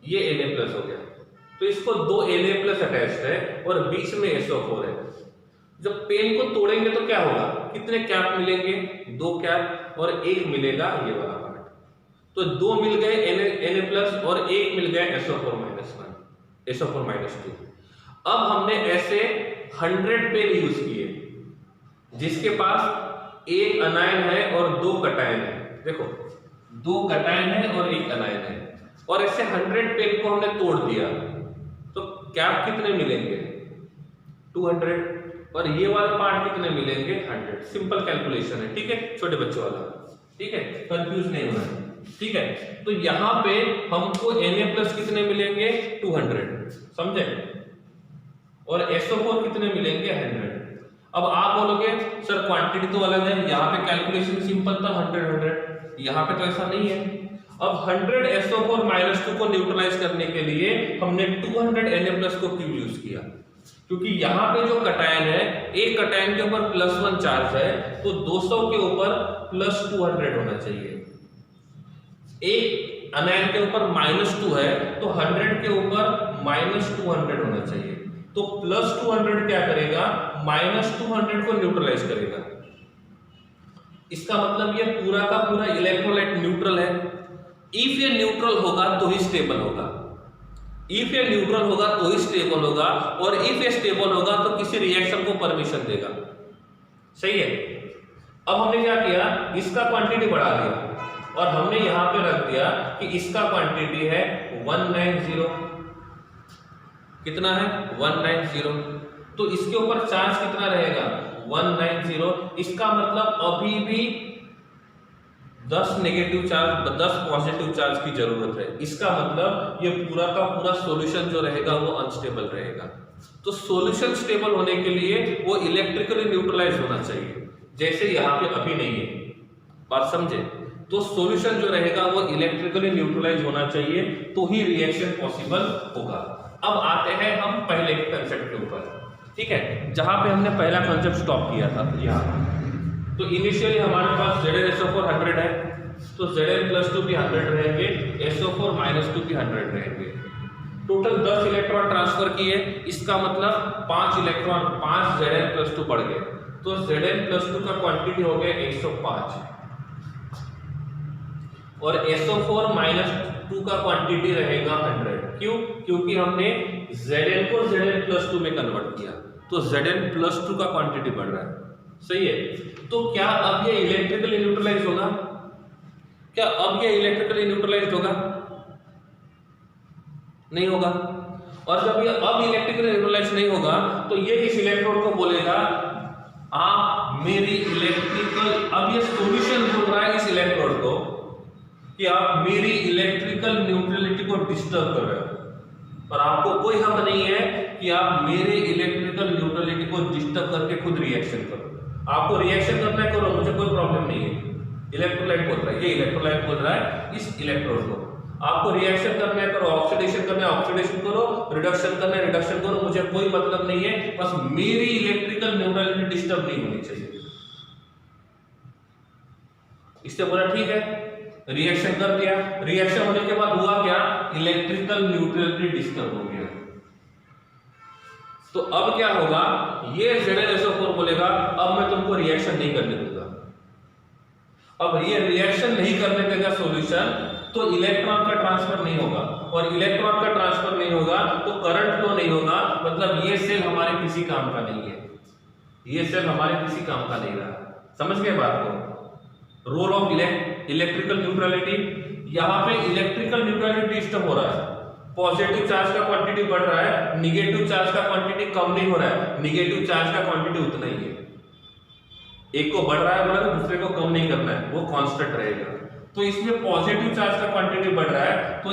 ये Na+ हो गया। तो इसको 2 Na+ अटैच्ड है और बीच में SO4 है। जब पेन को तोड़ेंगे तो क्या होगा, कितने कैप मिलेंगे, 2 कैप और एक मिलेगा ये वाला पार्ट। तो 2 मिल गए Na+ और एक मिल गया SO4 -2। अब हमने ऐसे 100 पेन यूज किए जिसके पास एक अनायन है और 2 कटायन है। देखो 2 कटायन है और एक अनायन है, और ऐसे 100 पेन को हमने तोड़ दिया तो कैप कितने मिलेंगे, 200, और ये वाला पार्ट कितने मिलेंगे, 100। सिंपल कैलकुलेशन है, ठीक है, छोटे बच्चों वाला, ठीक है, कंफ्यूज नहीं होना है, ठीक है। तो यहां पे हमको Na+ कितने मिलेंगे, 200, समझे, और SO4 कितने मिलेंगे, 100। अब आप बोलोगे सर क्वांटिटी तो अलग है, यहाँ पे कैलकुलेशन सिंपल था 100, यहाँ पे तो ऐसा नहीं है। अब 100 SO4 -2 को न्यूट्रलाइज करने के लिए हमने 200 Na+ को क्यों यूज किया, क्योंकि यहाँ पे जो कटायन है, एक कटायन के ऊपर +1 चार्ज है, तो 200 के ऊपर +200 होना चाहिए। एक अनायन के ऊपर -2 है, तो 100 के ऊपर -200 होना चाहिए। तो +200 क्या करेगा, -200 को न्यूट्रलाइज करेगा। इसका मतलब ये पूरा का पूरा इलेक्ट्रोलाइट न्यूट्रल है। इफ ये न्यूट्रल होगा तो ही स्टेबल होगा, इफ ये न्यूट्रल होगा तो ही स्टेबल होगा, और इफ ये स्टेबल होगा तो किसी रिएक्शन को परमिशन देगा। सही है। अब हमने क्या किया, इसका क्वांटिटी बढ़ा दिया और हमने यहां पे रख दिया कि इसका क्वांटिटी है 190। कितना है, 190। तो इसके ऊपर चार्ज कितना रहेगा, 190। इसका मतलब अभी भी 10 नेगेटिव चार्ज 10 पॉजिटिव चार्ज की जरूरत है। इसका मतलब ये पूरा का पूरा सॉल्यूशन जो रहेगा वो अनस्टेबल रहेगा। तो सॉल्यूशन स्टेबल होने के लिए वो इलेक्ट्रिकली न्यूट्रलाइज होना चाहिए, जैसे यहाँ पे अभी नहीं है। बात समझे। तो सॉल्यूशन जो रहेगा वो इलेक्ट्रिकली न्यूट्रलाइज होना चाहिए, तो ही रिएक्शन पॉसिबल होगा। अब आते हैं हम पहले के कंसेप्ट के ऊपर, ठीक है, जहां पे हमने पहला कंसेप्ट स्टॉप किया था। यहाँ तो इनिशियली हमारे पास ZnSO4 100 है, तो Zn+2 भी 100 रहेंगे, SO4 -2 भी 100 रहेंगे। टोटल 10 इलेक्ट्रॉन ट्रांसफर किए, इसका मतलब 5 इलेक्ट्रॉन 5 Zn+2 बढ़ गए, तो Zn+2 का क्वांटिटी हो गया 105 और SO4 -2 का क्वांटिटी रहेगा 100। क्यों, क्योंकि हमने Zn को Zn+2 में कन्वर्ट किया, तो Zn+2 का क्वांटिटी बढ़ रहा है। सही है। तो क्या अब ये इलेक्ट्रिकली न्यूट्रलाइज होगा, क्या अब ये इलेक्ट्रिकली न्यूट्रलाइज होगा, नहीं होगा। और जब ये अब इलेक्ट्रिकली न्यूट्रलाइज नहीं होगा तो ये इस इलेक्ट्रोड को बोलेगा आप मेरी इलेक्ट्रिकल, अब ये सॉल्यूशन बोल रहा है इस इलेक्ट्रोड को कि आप मेरी इलेक्ट्रिकल न्यूट्रलिटी को डिस्टर्ब कर रहे हो, और आपको कोई हक नहीं है कि आप मेरे इलेक्ट्रिकल न्यूट्रलिटी को डिस्टर्ब करके खुद रिएक्शन करो। आपको रिएक्शन करना है, करो, मुझे कोई प्रॉब्लम नहीं है। इलेक्ट्रोलाइट बोल रहा है, ये इलेक्ट्रोलाइट बोल रहा है इस इलेक्ट्रोड को, आपको रिएक्शन करना है करो, ऑक्सीडेशन करना है ऑक्सीडेशन करो, रिडक्शन करना है रिडक्शन करो, मुझे कोई मतलब नहीं है, बस मेरी इलेक्ट्रिकल न्यूट्रलिटी डिस्टर्ब नहीं होनी चाहिए। इससे बोला ठीक है, रिएक्शन कर दिया। रिएक्शन होने के बाद हुआ क्या, इलेक्ट्रिकल न्यूट्रलिटी डिस्टर्ब हो गया। तो अब क्या होगा, ये ZnSO4 बोलेगा अब मैं तुमको रिएक्शन नहीं करने दूंगा। अब ये रिएक्शन नहीं करने देगा सॉल्यूशन, तो इलेक्ट्रॉन का ट्रांसफर नहीं होगा, और इलेक्ट्रॉन का ट्रांसफर नहीं होगा तो करंट फ्लो नहीं होगा। मतलब ये सेल हमारे किसी काम का नहीं है, ये सेल हमारे किसी काम का नहीं रहा। समझ गए बात को। रोल ऑफ इलेक्ट्रिकल न्यूट्रलिटी, यहाँ पे इलेक्ट्रिकल न्यूट्रलिटी डिस्टर्ब हो रहा है, पॉजिटिव चार्ज का क्वांटिटी बढ़ रहा है, निगेटिव चार्ज का क्वांटिटी कम नहीं हो रहा है, निगेटिव चार्ज का क्वांटिटी उतना ही है। एक को बढ़ रहा है बोला तो दूसरे को कम नहीं करना है, वो कांस्टेंट रहेगा। तो इसमें पॉजिटिव चार्ज का क्वांटिटी बढ़ रहा है, तो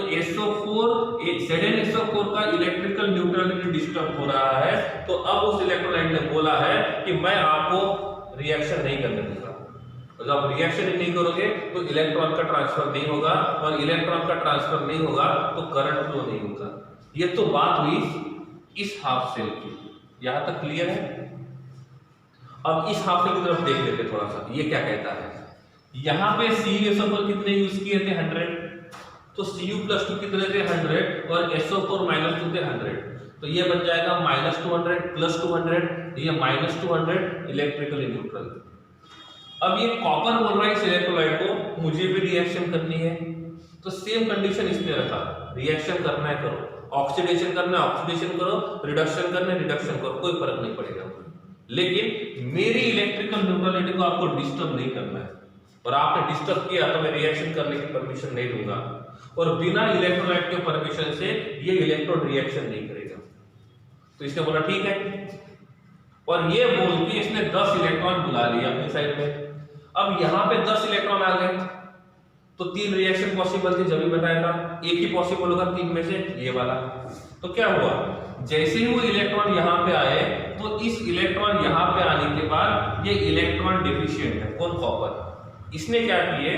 ZnSO4 का इलेक्ट्रिकल न्यूट्रलिटी डिस्टर्ब हो रहा है। तो अब उस इलेक्ट्रोलाइट ने बोला है कि मैं आपको रिएक्शन नहीं करने दूंगा। जब आप रिएक्शन ही नहीं करोगे तो इलेक्ट्रॉन का ट्रांसफर नहीं होगा, और इलेक्ट्रॉन का ट्रांसफर नहीं होगा तो करंट फ्लो नहीं होगा। ये तो बात हुई इस हाफ सेल की, यहां तक क्लियर है। अब इस हाफ सेल की तरफ देख लेते थोड़ा सा, ये क्या कहता है। यहाँ पे CuSO4 कितने यूज किए थे, 100, तो Cu+2 कितने थे, 100, और SO4 -2 थे 100, तो ये बन जाएगा -200 + 200, ये -200 इलेक्ट्रिकली न्यूट्रल। अब ये कॉपर बोल रहा है इस इलेक्ट्रोलाइट को मुझे भी रिएक्शन करनी है, तो सेम कंडीशन इसने रखा, रिएक्शन करना है करो, ऑक्सीडेशन करना है ऑक्सीडेशन करो, रिडक्शन करना है रिडक्शन करो, कोई फर्क नहीं पड़ेगा। लेकिन मेरी इलेक्ट्रिकल न्यूट्रलिटी को आपको डिस्टर्ब नहीं करना है, और आपने डिस्टर्ब किया तो मैं रिएक्शन करने की परमिशन नहीं दूंगा, और बिना इलेक्ट्रोलाइट के परमिशन से ये इलेक्ट्रोड रिएक्शन नहीं करेगा। तो इसने बोला ठीक है, और ये बोल के इसने 10 इलेक्ट्रॉन बुला लिया अपनी साइड में। अब यहाँ पे 10 इलेक्ट्रॉन आ गए, तो 3 रिएक्शन पॉसिबल थी, जब भी बताया था, एक ही पॉसिबल होगा 3 में से, ये वाला। तो क्या हुआ, जैसे ही वो इलेक्ट्रॉन यहाँ पे आए तो इस इलेक्ट्रॉन यहाँ पे आने के बाद ये इलेक्ट्रॉन डेफिशिएंट है, कौन, कॉपर। इसने क्या किए,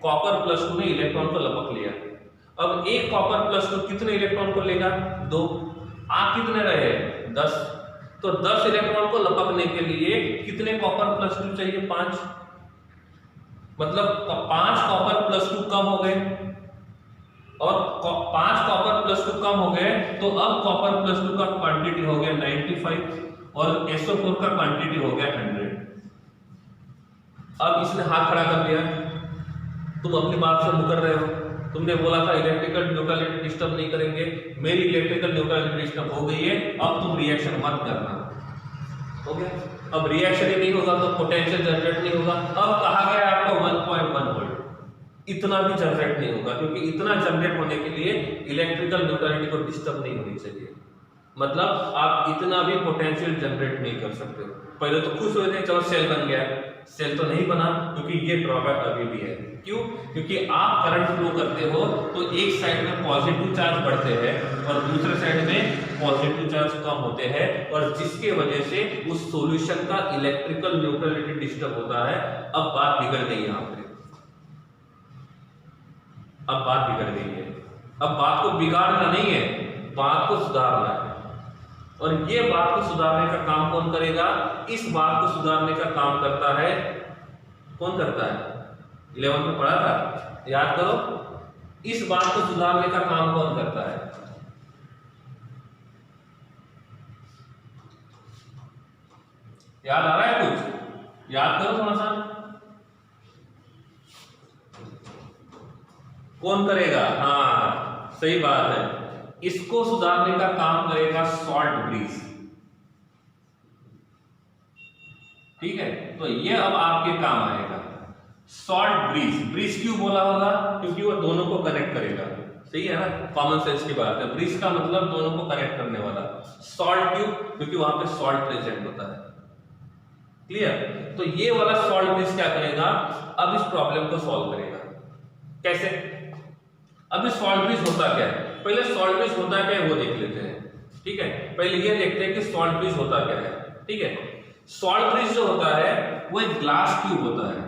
कॉपर +2 ने इलेक्ट्रॉन को लपक लिया। अब एक कॉपर +2 कितने इलेक्ट्रॉन को लेगा, 2, आ कितने रहे, 10, तो 10 इलेक्ट्रॉन को लपकने के लिए कितने कॉपर +2 चाहिए? 5। मतलब 5 कॉपर +2 कम हो गए, और 5 कॉपर +2 कम हो गए, तो अब कॉपर +2 का क्वांटिटी हो गया 95 और SO4 का क्वांटिटी हो गया 100। अब इसने हाथ खड़ा कर दिया, तुम अपनी बात से मुकर रहे हो। तुमने बोला था इलेक्ट्रिकल न्यूट्रलिटी डिस्टर्ब नहीं करेंगे, मेरी इलेक्ट्रिकल न्यूट्रलिटी डिस्टर्ब हो गई है, अब तुम रिएक्शन मत करना। हो गया? अब रिएक्शन ही नहीं होगा तो पोटेंशियल जनरेट नहीं होगा। अब कहा गया आपको 1.1 वोल्ट, इतना भी जनरेट नहीं होगा, क्योंकि इतना जनरेट होने के लिए इलेक्ट्रिकल न्यूट्रलिटी को डिस्टर्ब नहीं होनी चाहिए। मतलब आप इतना भी पोटेंशियल जनरेट नहीं कर सकते। पहले तो खुश हुए थे, चलो सेल बन गया, सेल तो नहीं बना, क्योंकि ये ड्रॉबैक अभी भी है। क्यों? क्योंकि आप करंट फ्लो करते हो तो एक साइड में पॉजिटिव चार्ज बढ़ते हैं और दूसरे साइड में पॉजिटिव चार्ज कम होते हैं, और जिसके वजह से उस सॉल्यूशन का इलेक्ट्रिकल न्यूट्रलिटी डिस्टर्ब होता है। अब बात बिगड़ गई यहाँ पे, अब बात बिगड़ गई है। अब बात को बिगाड़ना नहीं है, बात को सुधारना है। और ये बात को सुधारने का काम कौन करेगा? इस बात को सुधारने का काम करता है, कौन करता है? 11 में पढ़ा था, याद करो। इस बात को सुधारने का काम कौन करता है? याद आ रहा है कुछ? याद करो थोड़ा सा। कौन करेगा? हाँ, सही बात है, इसको सुधारने का काम करेगा सॉल्ट ब्रीज। ठीक है, तो ये अब आपके काम आएगा सॉल्ट ब्रीज। ब्रीज क्यों बोला होगा? क्योंकि वो दोनों को कनेक्ट करेगा। सही है ना, कॉमन सेंस की बात है। ब्रीज का मतलब दोनों को कनेक्ट करने वाला। सॉल्ट क्यों? क्योंकि वहां पे सॉल्ट प्रेजेंट होता है। क्लियर? तो ये वाला सॉल्ट ब्रीज क्या करेगा? अब इस प्रॉब्लम को सॉल्व करेगा। कैसे? अब इस सॉल्ट ब्रीज होता क्या है? पहले सॉल्ट ब्रीज होता क्या है वो देख लेते हैं। ठीक है, पहले ये देखते हैं कि सॉल्ट ब्रीज होता क्या है। ठीक है, सॉल्ट ब्रीज जो होता है वो एक ग्लास ट्यूब होता है।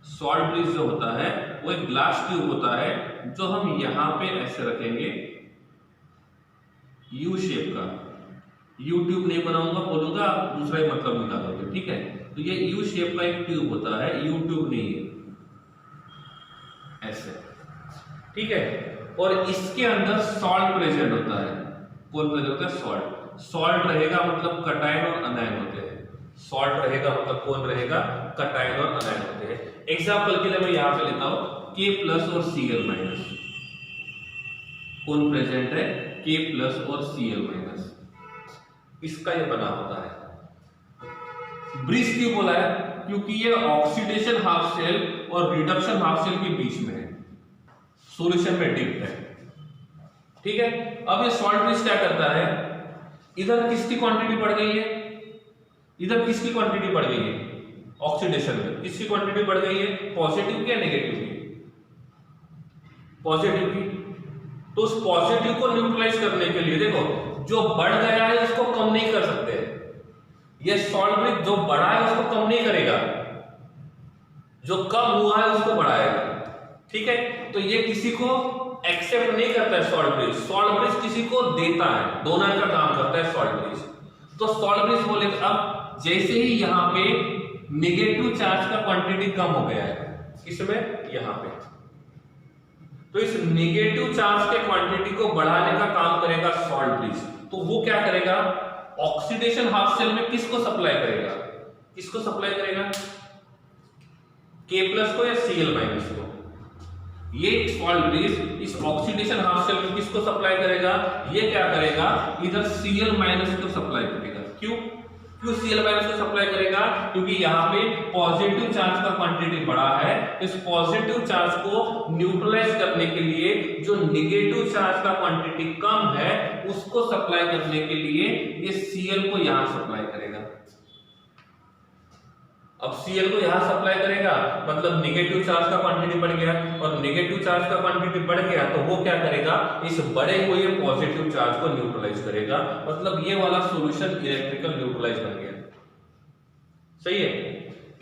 सॉल्ट ब्रीज जो होता है वो एक ग्लास ट्यूब होता है, जो हम यहां पे ऐसे रखेंगे, यू शेप का। यूट्यूब नहीं बनाऊंगा, बोलूंगा, आप दूसरा ही मतलब निकालोगे। ठीक है, तो ये यू शेप का एक ट्यूब होता है, यूट्यूब नहीं है, ऐसे। ठीक है, और इसके अंदर सॉल्ट प्रेजेंट होता है। कौन प्रेजेंट होता है? सॉल्ट। सॉल्ट रहेगा मतलब कटायन और अनायन होते हैं। सॉल्ट रहेगा मतलब कौन रहेगा? कटायन और अनायन होते हैं। एग्जांपल के लिए मैं यहां पे लेता हूं K+ और Cl-। कौन प्रेजेंट है? K+ और Cl-। इसका ये बना होता है। ब्रिज क्यों बोला है? क्योंकि ये ऑक्सीडेशन हाफ शेल और रिडक्शन हाफ शेल के बीच में है, सॉल्यूशन में डिप्ट है। ठीक है, अब ये सॉल्ट ब्रिज क्या करता है? इधर किसकी क्वांटिटी बढ़ गई है? इधर किसकी क्वांटिटी बढ़ गई है? ऑक्सीडेशन में किसकी क्वांटिटी बढ़ गई है? पॉजिटिव की या नेगेटिव की? पॉजिटिव की। तो उस पॉजिटिव को न्यूट्रलाइज करने के लिए देखो, जो बढ़ गया है उसको कम नहीं कर सकते। ये सॉल्ट ब्रिज जो बढ़ा है उसको कम नहीं करेगा, जो कम हुआ है उसको बढ़ाएगा। ठीक है, तो ये किसी को एक्सेप्ट नहीं करता है सॉल्ट ब्रिज। सॉल्ट ब्रिज किसी को देता है, डोनर का काम करता है सॉल्ट ब्रिज। तो सॉल्ट ब्रिज बोले, अब जैसे ही यहां पे नेगेटिव चार्ज का क्वांटिटी कम हो गया है, किसमें? यहां पे, तो इस नेगेटिव चार्ज के क्वांटिटी को बढ़ाने का काम करेगा सॉल्ट ब्रिज। तो वो क्या करेगा? ऑक्सीडेशन हाफ शेल में किसको सप्लाई करेगा? किसको सप्लाई करेगा? K+ को या Cl- को? ये सॉल्ट ब्रिज इस ऑक्सीडेशन हाफ शेल में किसको सप्लाई करेगा? ये क्या करेगा? इधर Cl- को सप्लाई करेगा। क्यों? क्यों Cl- को सप्लाई करेगा? क्योंकि यहाँ पे पॉजिटिव चार्ज का क्वांटिटी बढ़ा है। इस पॉजिटिव चार्ज को न्यूट्रलाइज करने के लिए जो नेगेटिव चार्ज का क्वांटिटी कम है उसको सप्लाई करने के लिए ये Cl को यहां सप्लाई करेगा। अब Cl को यहां सप्लाई करेगा मतलब नेगेटिव चार्ज का क्वांटिटी बढ़ गया, और नेगेटिव चार्ज का क्वांटिटी बढ़ गया तो वो क्या करेगा? इस बढ़े हुए पॉजिटिव चार्ज को न्यूट्रलाइज करेगा। मतलब ये वाला सॉल्यूशन इलेक्ट्रिकल न्यूट्रलाइज बन गया। सही है,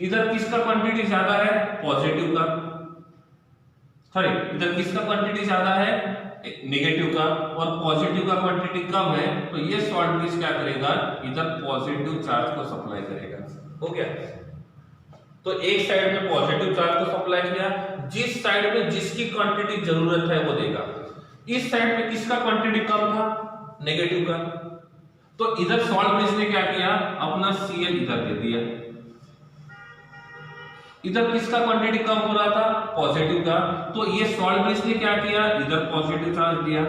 इधर किसका क्वांटिटी ज्यादा है? पॉजिटिव का। सॉरी इधर किसका क्वांटिटी ज्यादा है, नेगेटिव का, और पॉजिटिव का क्वांटिटी कम है, तो ये सॉल्ट ब्रिज क्या करेगा, इधर पॉजिटिव चार्ज को सप्लाई करेगा। हो गया, तो एक साइड में पॉजिटिव चार्ज को सप्लाई किया, जिस साइड में जिसकी क्वांटिटी जरूरत है वो देगा। इस साइड में किसका क्वांटिटी कम था, नेगेटिव का, तो इधर सॉल्ट ब्रिज ने क्या किया, अपना Cl इधर दे दिया। इधर किसका क्वांटिटी कम हो रहा था, पॉजिटिव का, तो ये सॉल्ट ब्रिज ने क्या किया, इधर पॉजिटिव चार्ज दिया,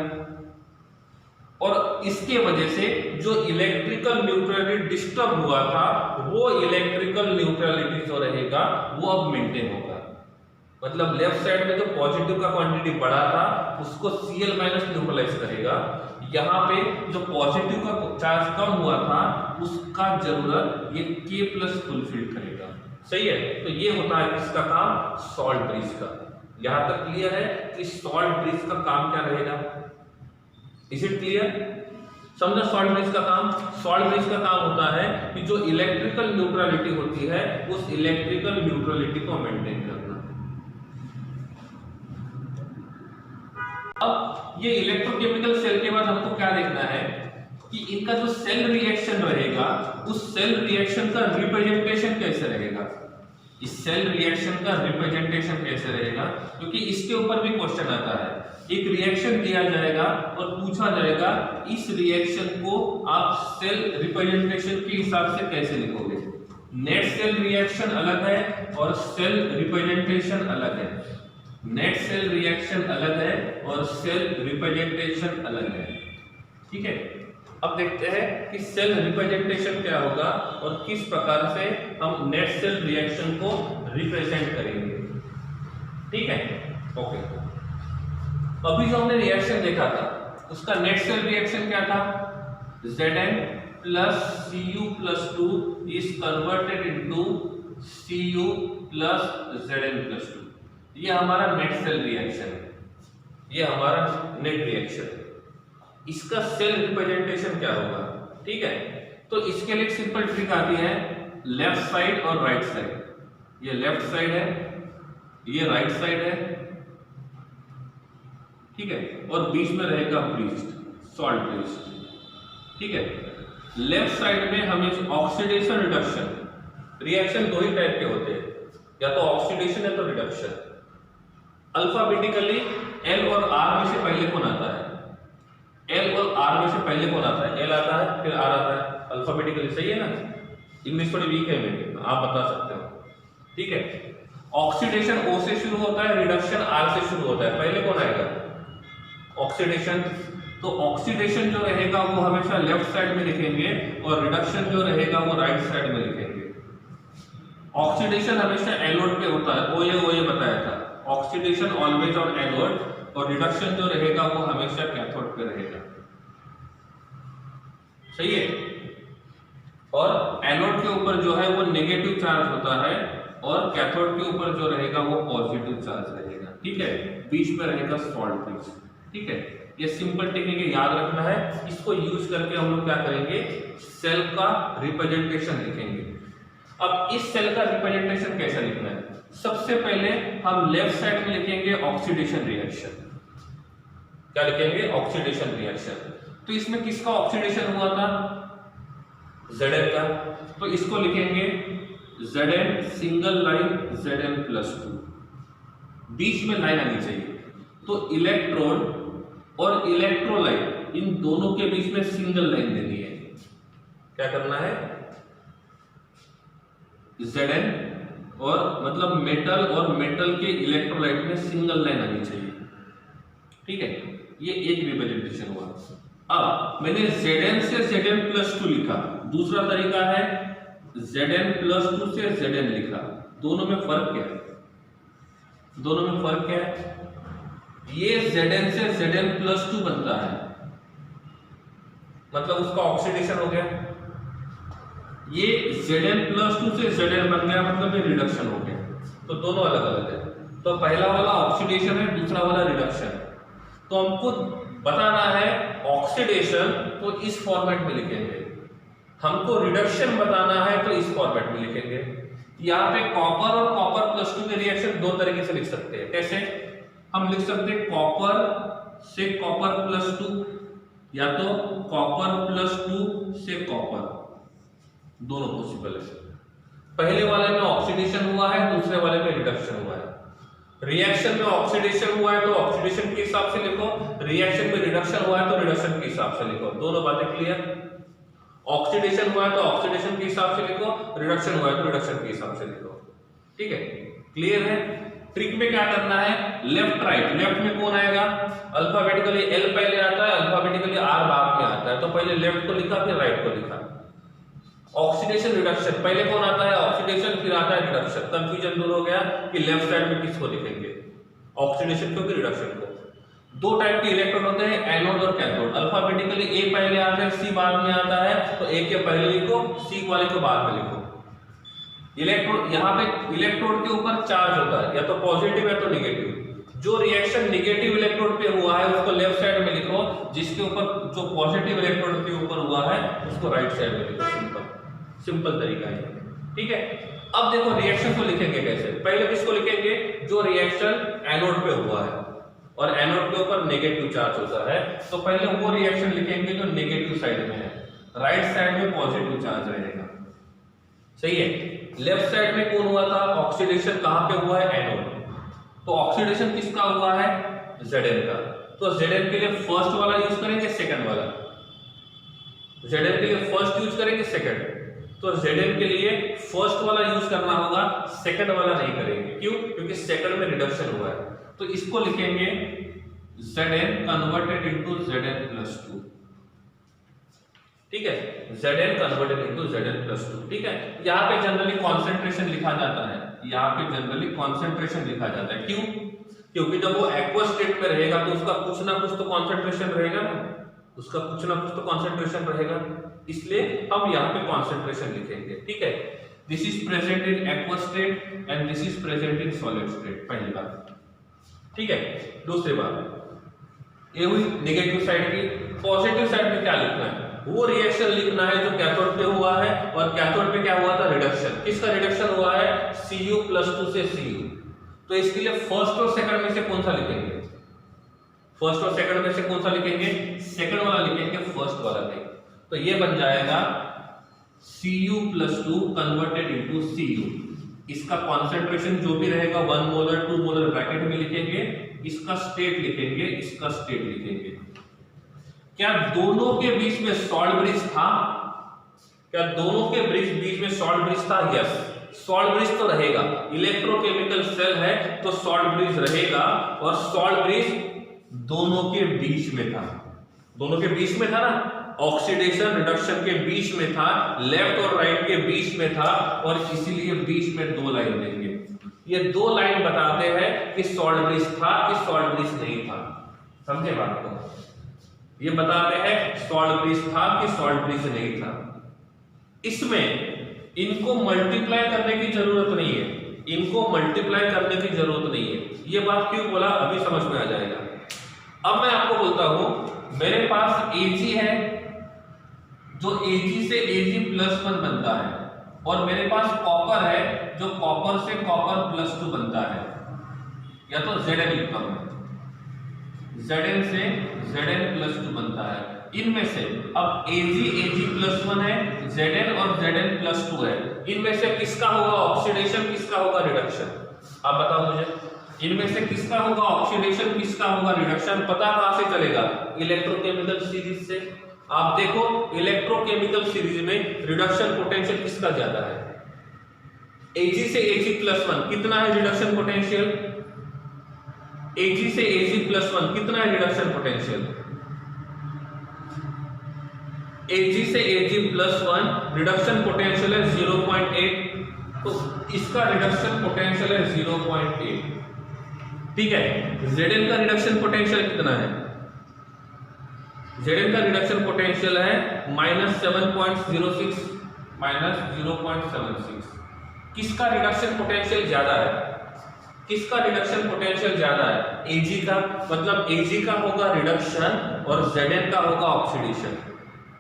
और इसके वजह से जो इलेक्ट्रिकल न्यूट्रलिटी डिस्टर्ब हुआ था, वो इलेक्ट्रिकल न्यूट्रलिटी जो रहेगा वो अब मेंटेन होगा। मतलब लेफ्ट साइड में तो पॉजिटिव का क्वांटिटी बढ़ा था, उसको Cl माइनस न्यूट्रलाइज करेगा। यहाँ पे जो पॉजिटिव का चार्ज कम हुआ था, उसका जरूरत ये K प्लस फुलफिल करेगा। सही है, तो ये होता है किसका काम, सॉल्ट ब्रिज का। यहाँ तक क्लियर है कि सॉल्ट ब्रिज का काम क्या रहेगा, इज इट क्लियर? समझा सॉल्ट ब्रिज का काम? सॉल्ट ब्रिज का काम होता है कि जो इलेक्ट्रिकल न्यूट्रलिटी होती है, उस इलेक्ट्रिकल न्यूट्रलिटी को मेंटेन करना। अब ये इलेक्ट्रोकेमिकल सेल के बाद हमको क्या देखना है कि इनका जो सेल रिएक्शन रहेगा, उस सेल रिएक्शन का रिप्रेजेंटेशन कैसे रहेगा, इस सेल रिएक्शन का रिप्रेजेंटेशन कैसे रहेगा, क्योंकि इसके ऊपर भी क्वेश्चन आता है। एक रिएक्शन दिया जाएगा और पूछा जाएगा इस रिएक्शन को आप सेल रिप्रेजेंटेशन के हिसाब से कैसे लिखोगे। नेट सेल रिएक्शन अलग है और सेल रिप्रेजेंटेशन अलग है। नेट सेल रिएक्शन अलग है और सेल रिप्रेजेंटेशन अलग है। ठीक है, अब देखते हैं कि सेल रिप्रेजेंटेशन क्या होगा और किस प्रकार से हम नेट सेल रिएक्शन को रिप्रेजेंट करेंगे। ठीक है, ओके। अभी जो हमने रिएक्शन देखा था, उसका नेट सेल रिएक्शन क्या था, Zn plus Cu plus 2 is converted into Cu plus Zn plus 2। ये हमारा नेट सेल रिएक्शन है, ये हमारा नेट रिएक्शन है। इसका सेल रिप्रेजेंटेशन क्या होगा, ठीक है। तो इसके लिए एक सिंपल ट्रिक आती है, लेफ्ट साइड और राइट साइड। ये लेफ्ट साइड है, ये राइट साइड है, ठीक है, और बीच में रहेगा ब्रिज्ड, सॉल्ट ब्रिज्ड। ठीक है, लेफ्ट साइड में हमें ऑक्सीडेशन रिडक्शन, रिएक्शन दो ही टाइप के होते हैं, या तो ऑक्सीडेशन है तो रिडक्शन। अल्फाबेटिकली L और R में से पहले कौन आता है, L और R में से पहले कौन आता है, L आता है फिर R आता है, अल्फाबेटिकली। सही है ना, इंग्लिश थोड़ी वीक है मेरी, आप बता सकते हो। ठीक है, ऑक्सीडेशन O से शुरू होता है, रिडक्शन R से शुरू होता है, पहले कौन आएगा, ऑक्सीडेशन। तो ऑक्सीडेशन जो रहेगा वो हमेशा लेफ्ट साइड में लिखेंगे और रिडक्शन जो रहेगा वो राइट साइड में लिखेंगे। ऑक्सीडेशन हमेशा एनोड पे होता है, ओए बताया था, ऑक्सीडेशन ऑलवेज ऑन एनोड, और रिडक्शन जो रहेगा वो हमेशा कैथोड पे रहेगा। सही है, और एनोड के ऊपर जो है वो नेगेटिव चार्ज होता है और कैथोड के ऊपर जो रहेगा वो पॉजिटिव चार्ज रहेगा। ठीक है, बीच में रहेगा सॉल्ट ब्रिज। ठीक है, ये सिंपल टेक्निक याद रखना है, इसको यूज करके हम लोग क्या करेंगे, सेल का रिप्रेजेंटेशन लिखेंगे। अब इस सेल का रिप्रेजेंटेशन कैसा लिखना है, सबसे पहले हम लेफ्ट साइड में लिखेंगे ऑक्सीडेशन रिएक्शन। क्या लिखेंगे, ऑक्सीडेशन रिएक्शन। तो इसमें किसका ऑक्सीडेशन हुआ था, Zn का, तो इसको लिखेंगे Zn सिंगल लाइन Zn+2, बीच में लाइन आनी चाहिए। तो इलेक्ट्रोड और इलेक्ट्रोलाइट इन दोनों के बीच में सिंगल लाइन देनी है। क्या करना है, Zn और मतलब मेटल और मेटल के इलेक्ट्रोलाइट में सिंगल लाइन आनी चाहिए। ठीक है, ये एक रिप्रेजेंटेशन हुआ। अब मैंने Zn से Zn+2 लिखा, दूसरा तरीका है Zn+2 से Zn लिखा। दोनों में फर्क क्या है, दोनों में फर्क क्या है, ये Zn से Zn+2 बनता है, मतलब उसका ऑक्सीडेशन हो गया। ये Zn+2 से Zn बन गया, मतलब ये रिडक्शन हो गया। तो दोनों अलग अलग है। तो पहला वाला ऑक्सीडेशन है, दूसरा वाला रिडक्शन है। तो हमको बताना है ऑक्सीडेशन, तो इस फॉर्मेट में लिखेंगे। हमको रिडक्शन बताना है तो इस फॉर्मेट में लिखेंगे। यहाँ पे कॉपर और कॉपर+2 के रिएक्शन दो तरीके से लिख सकते हैं। कैसे, हम लिख सकते हैं कॉपर से कॉपर +2 या तो कॉपर +2 से कॉपर, दोनों पॉसिबल है। पहले वाले में ऑक्सीडेशन हुआ है, दूसरे वाले में रिडक्शन हुआ है। रिएक्शन में ऑक्सीडेशन हुआ है तो ऑक्सीडेशन के हिसाब से लिखो, रिएक्शन में रिडक्शन हुआ है तो रिडक्शन के हिसाब से लिखो। दोनों बातें क्लियर? ऑक्सीडेशन हुआ है तो ऑक्सीडेशन के हिसाब से लिखो, रिडक्शन हुआ है तो रिडक्शन के हिसाब से लिखो। ठीक है, क्लियर है? ट्रिक में क्या करना है, लेफ्ट राइट। लेफ्ट में कौन आएगा, अल्फाबेटिकली एल पहले आता है, अल्फाबेटिकली आर बाद में आता है, तो पहले लेफ्ट को लिखा फिर राइट को लिखा। ऑक्सीडेशन रिडक्शन पहले कौन आता है, ऑक्सीडेशन फिर आता है रिडक्शन। कंफ्यूजन दूर हो गया कि लेफ्ट साइड में किसको लिखेंगे, ऑक्सीडेशन को कि रिडक्शन को। दो टाइप के इलेक्ट्रॉन होते हैं, एनोड और कैथोड। अल्फाबेटिकली ए पहले आता है, सी बाद में आता है, तो ए के पहले लिखो, सी वाले को बाद में लिखो। इलेक्ट्रोड, यहाँ पे इलेक्ट्रोड के ऊपर चार्ज होता है, या तो पॉजिटिव या तो निगेटिव। जो रिएक्शन निगेटिव इलेक्ट्रोड पे हुआ है उसको लेफ्ट साइड में लिखो, जिसके ऊपर जो पॉजिटिव इलेक्ट्रोड के ऊपर हुआ है उसको राइट साइड में लिखो। सिंपल तरीका है, ठीक है। अब देखो रिएक्शन को लिखेंगे कैसे। पहले किसको लिखेंगे, जो रिएक्शन एनोड पे हुआ है और एनोड के ऊपर नेगेटिव चार्ज होता है, तो पहले वो रिएक्शन लिखेंगे जो नेगेटिव साइड में है, राइट साइड में पॉजिटिव चार्ज रहेगा। सही है। लेफ्ट साइड में कौन हुआ था, ऑक्सीडेशन कहां पे हुआ है, एनोड। तो ऑक्सीडेशन किसका हुआ है, Zn का। तो Zn के लिए फर्स्ट वाला यूज करेंगे, सेकंड वाला। Zn के लिए फर्स्ट यूज करेंगे, सेकंड। तो Zn के लिए फर्स्ट वाला यूज करना होगा, सेकंड वाला नहीं करेंगे। क्यों, क्योंकि सेकंड में रिडक्शन हुआ है। तो इसको लिखेंगे Zn कन्वर्टेड इनटू Zn+2। ठीक है, Zn कन्वर्टेड इनटू Zn+2। ठीक है, यहाँ पे जनरली कॉन्सेंट्रेशन लिखा जाता है, यहाँ पे जनरली कॉन्सेंट्रेशन लिखा जाता है। क्यों, क्योंकि जब वो एक्वस स्टेट में रहेगा तो उसका कुछ ना कुछ तो कॉन्सेंट्रेशन रहेगा ना, उसका कुछ ना कुछ तो कॉन्सेंट्रेशन रहेगा, इसलिए हम यहाँ पे कॉन्सेंट्रेशन लिखेंगे। ठीक है, this is present in aqueous state and this is present in solid state, पहली बात। ठीक है, दूसरी बात ये हुई नेगेटिव साइड की। पॉजिटिव साइड में क्या लिखना है, वो रिएक्शन लिखना है जो कैथोड पे हुआ है, और कैथोड पे क्या हुआ था, रिडक्शन। किसका रिडक्शन हुआ है, Cu+2 से Cu। तो इसके लिए फर्स्ट और सेकंड में से कौन सा लिखेंगे, फर्स्ट और सेकंड में से कौन सा लिखेंगे, सेकंड वाला लिखेंगे, फर्स्ट वाला नहीं। तो ये बन जाएगा Cu+2 कन्वर्टेड इनटू Cu। इसका कॉन्सेंट्रेशन जो भी रहेगा 1 मोलर 2 मोलर ब्रैकेट में लिखेंगे, इसका स्टेट लिखेंगे, इसका स्टेट लिखेंगे। क्या दोनों के बीच में सॉल्ट ब्रिज था, क्या दोनों के बीच में सॉल्ट ब्रिज था, यस, सॉल्ट ब्रिज तो रहेगा। इलेक्ट्रोकेमिकल सेल है तो सॉल्ट ब्रिज रहेगा, और सॉल्ट ब्रिज दोनों के बीच में था, दोनों के बीच में था ना, ऑक्सीडेशन रिडक्शन के बीच में था, लेफ्ट और राइट के बीच में था, और इसीलिए बीच में दो लाइन देंगे। ये दो लाइन बताते हैं कि सॉल्ट ब्रिज था कि सॉल्ट ब्रिज नहीं था। समझे बात को, ये बताते हैं सॉल्ट ब्रिज था कि सॉल्ट ब्रिज नहीं था। इसमें इनको मल्टीप्लाई करने की जरूरत नहीं है, इनको मल्टीप्लाई करने की जरूरत नहीं है। ये बात क्यों बोला, अभी समझ में आ जाएगा। अब मैं आपको बोलता हूं, मेरे पास Ag है, जो Ag से Ag+1 बनता है, और मेरे पास कॉपर है जो कॉपर से कॉपर+2 बनता है, या तो Zn लिखता हूं, Zn से Zn+2 बनता है। इनमें से अब Ag+1 है, Zn और Zn+2 है, इनमें से किसका होगा ऑक्सीडेशन, किसका होगा रिडक्शन, आप बताओ मुझे। इनमें से किसका होगा ऑक्सीडेशन, किसका होगा रिडक्शन, पता कहां से चलेगा, इलेक्ट्रोकेमिकल सीरीज से। आप देखो इलेक्ट्रोकेमिकल सीरीज में रिडक्शन पोटेंशियल किसका ज्यादा है, Ag से Ag+1 कितना है रिडक्शन पोटेंशियल, Ag से Ag+1 कितना है रिडक्शन पोटेंशियल, Ag से Ag+1 रिडक्शन पोटेंशियल है 0.8, तो इसका रिडक्शन पोटेंशियल है 0.8। ठीक है, Zn का रिडक्शन पोटेंशियल कितना है, Zn का रिडक्शन पोटेंशियल है -7.06 -0.76। किसका रिडक्शन पोटेंशियल ज्यादा है, किसका रिडक्शन पोटेंशियल ज्यादा है, Ag का, मतलब Ag का होगा रिडक्शन और Zn का होगा ऑक्सीडेशन।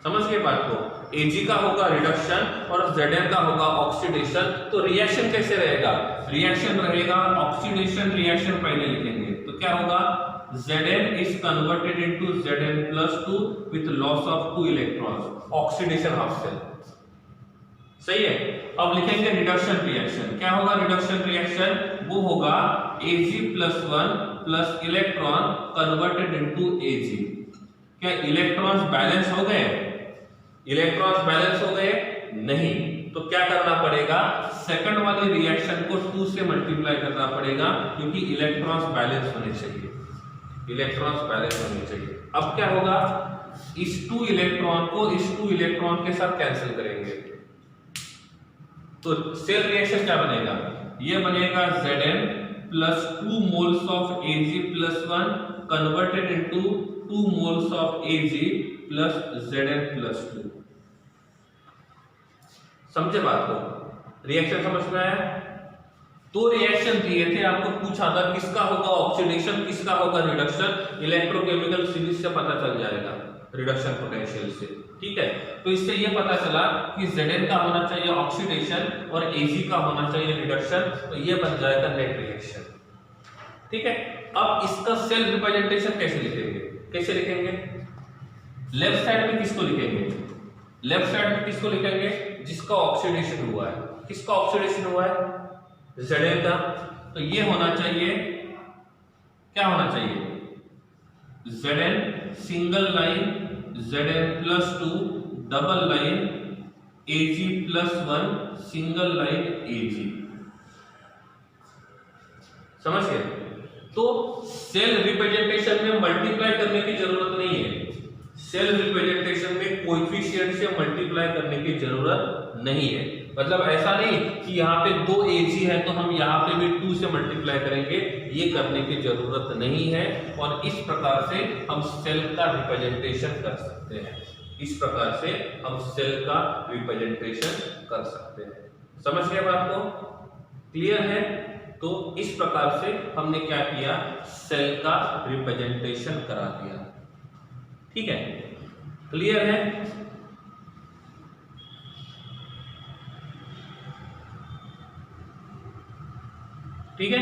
समझ गए बात को, Ag का होगा रिडक्शन और Zn का होगा ऑक्सीडेशन। तो रिएक्शन कैसे रहेगा, रिएक्शन रहेगा ऑक्सीडेशन रिएक्शन पहले लिखेंगे, तो क्या होगा, Zn is converted into Zn+2 with loss of 2 electrons, oxidation half cell. सही है। अब लिखेंगे रिडक्शन रिएक्शन। क्या होगा रिडक्शन रिएक्शन, वो होगा Ag+1 plus electron converted into Ag। क्या इलेक्ट्रॉन्स बैलेंस हो गए, इलेक्ट्रॉन्स बैलेंस हो गए नहीं, तो क्या करना पड़ेगा, सेकंड वाले रिएक्शन को 2 से मल्टीप्लाई करना पड़ेगा, क्योंकि इलेक्ट्रॉन्स बैलेंस होने चाहिए, इलेक्ट्रॉन्स बैलेंस होने चाहिए। अब क्या होगा, इस 2 इलेक्ट्रॉन को इस 2 इलेक्ट्रॉन के साथ कैंसिल करेंगे, तो सेल रिएक्शन क्या बनेगा, ये बनेगा Zn plus 2 moles of Ag+1 converted into 2 moles of Ag plus Zn+2। समझे बात को, रिएक्शन समझ में आया। तो रिएक्शन दिए थे, आपको पूछा था किसका होगा ऑक्सीडेशन, किसका होगा रिडक्शन, इलेक्ट्रोकेमिकल सीरीज से पता चल जाएगा रिडक्शन पोटेंशियल से। ठीक है, तो इससे ये पता चला कि Zn का होना चाहिए ऑक्सीडेशन और Ag का होना चाहिए रिडक्शन, तो ये बन जाएगा नेट रिएक्शन। ठीक है, अब इसका सेल रिप्रेजेंटेशन कैसे लिखेंगे, कैसे लिखेंगे, लेफ्ट साइड में किसको लिखेंगे, लेफ्ट साइड में किसको लिखेंगे, जिसका ऑक्सीडेशन हुआ है, किसका ऑक्सीडेशन हुआ है, Zn का। तो ये होना चाहिए, क्या होना चाहिए, Zn single line Zn+2 double line Ag+1 single line Ag। समझ गए। तो सेल रिप्रेजेंटेशन में मल्टीप्लाई करने की जरूरत नहीं है, सेल रिप्रेजेंटेशन में कोएफिशिएंट से मल्टीप्लाई करने की जरूरत नहीं है। मतलब ऐसा नहीं कि यहाँ पे 2 Ag है तो हम यहाँ पे भी 2 से मल्टीप्लाई करेंगे, ये करने की जरूरत नहीं है। और इस प्रकार से हम सेल का रिप्रेजेंटेशन कर सकते हैं, इस प्रकार से हम सेल का रिप्रेजेंटेशन कर सकते हैं। समझ गए बात को, क्लियर है। तो इस प्रकार से हमने क्या किया, सेल का रिप्रेजेंटेशन करा दिया। ठीक है, क्लियर है। ठीक है।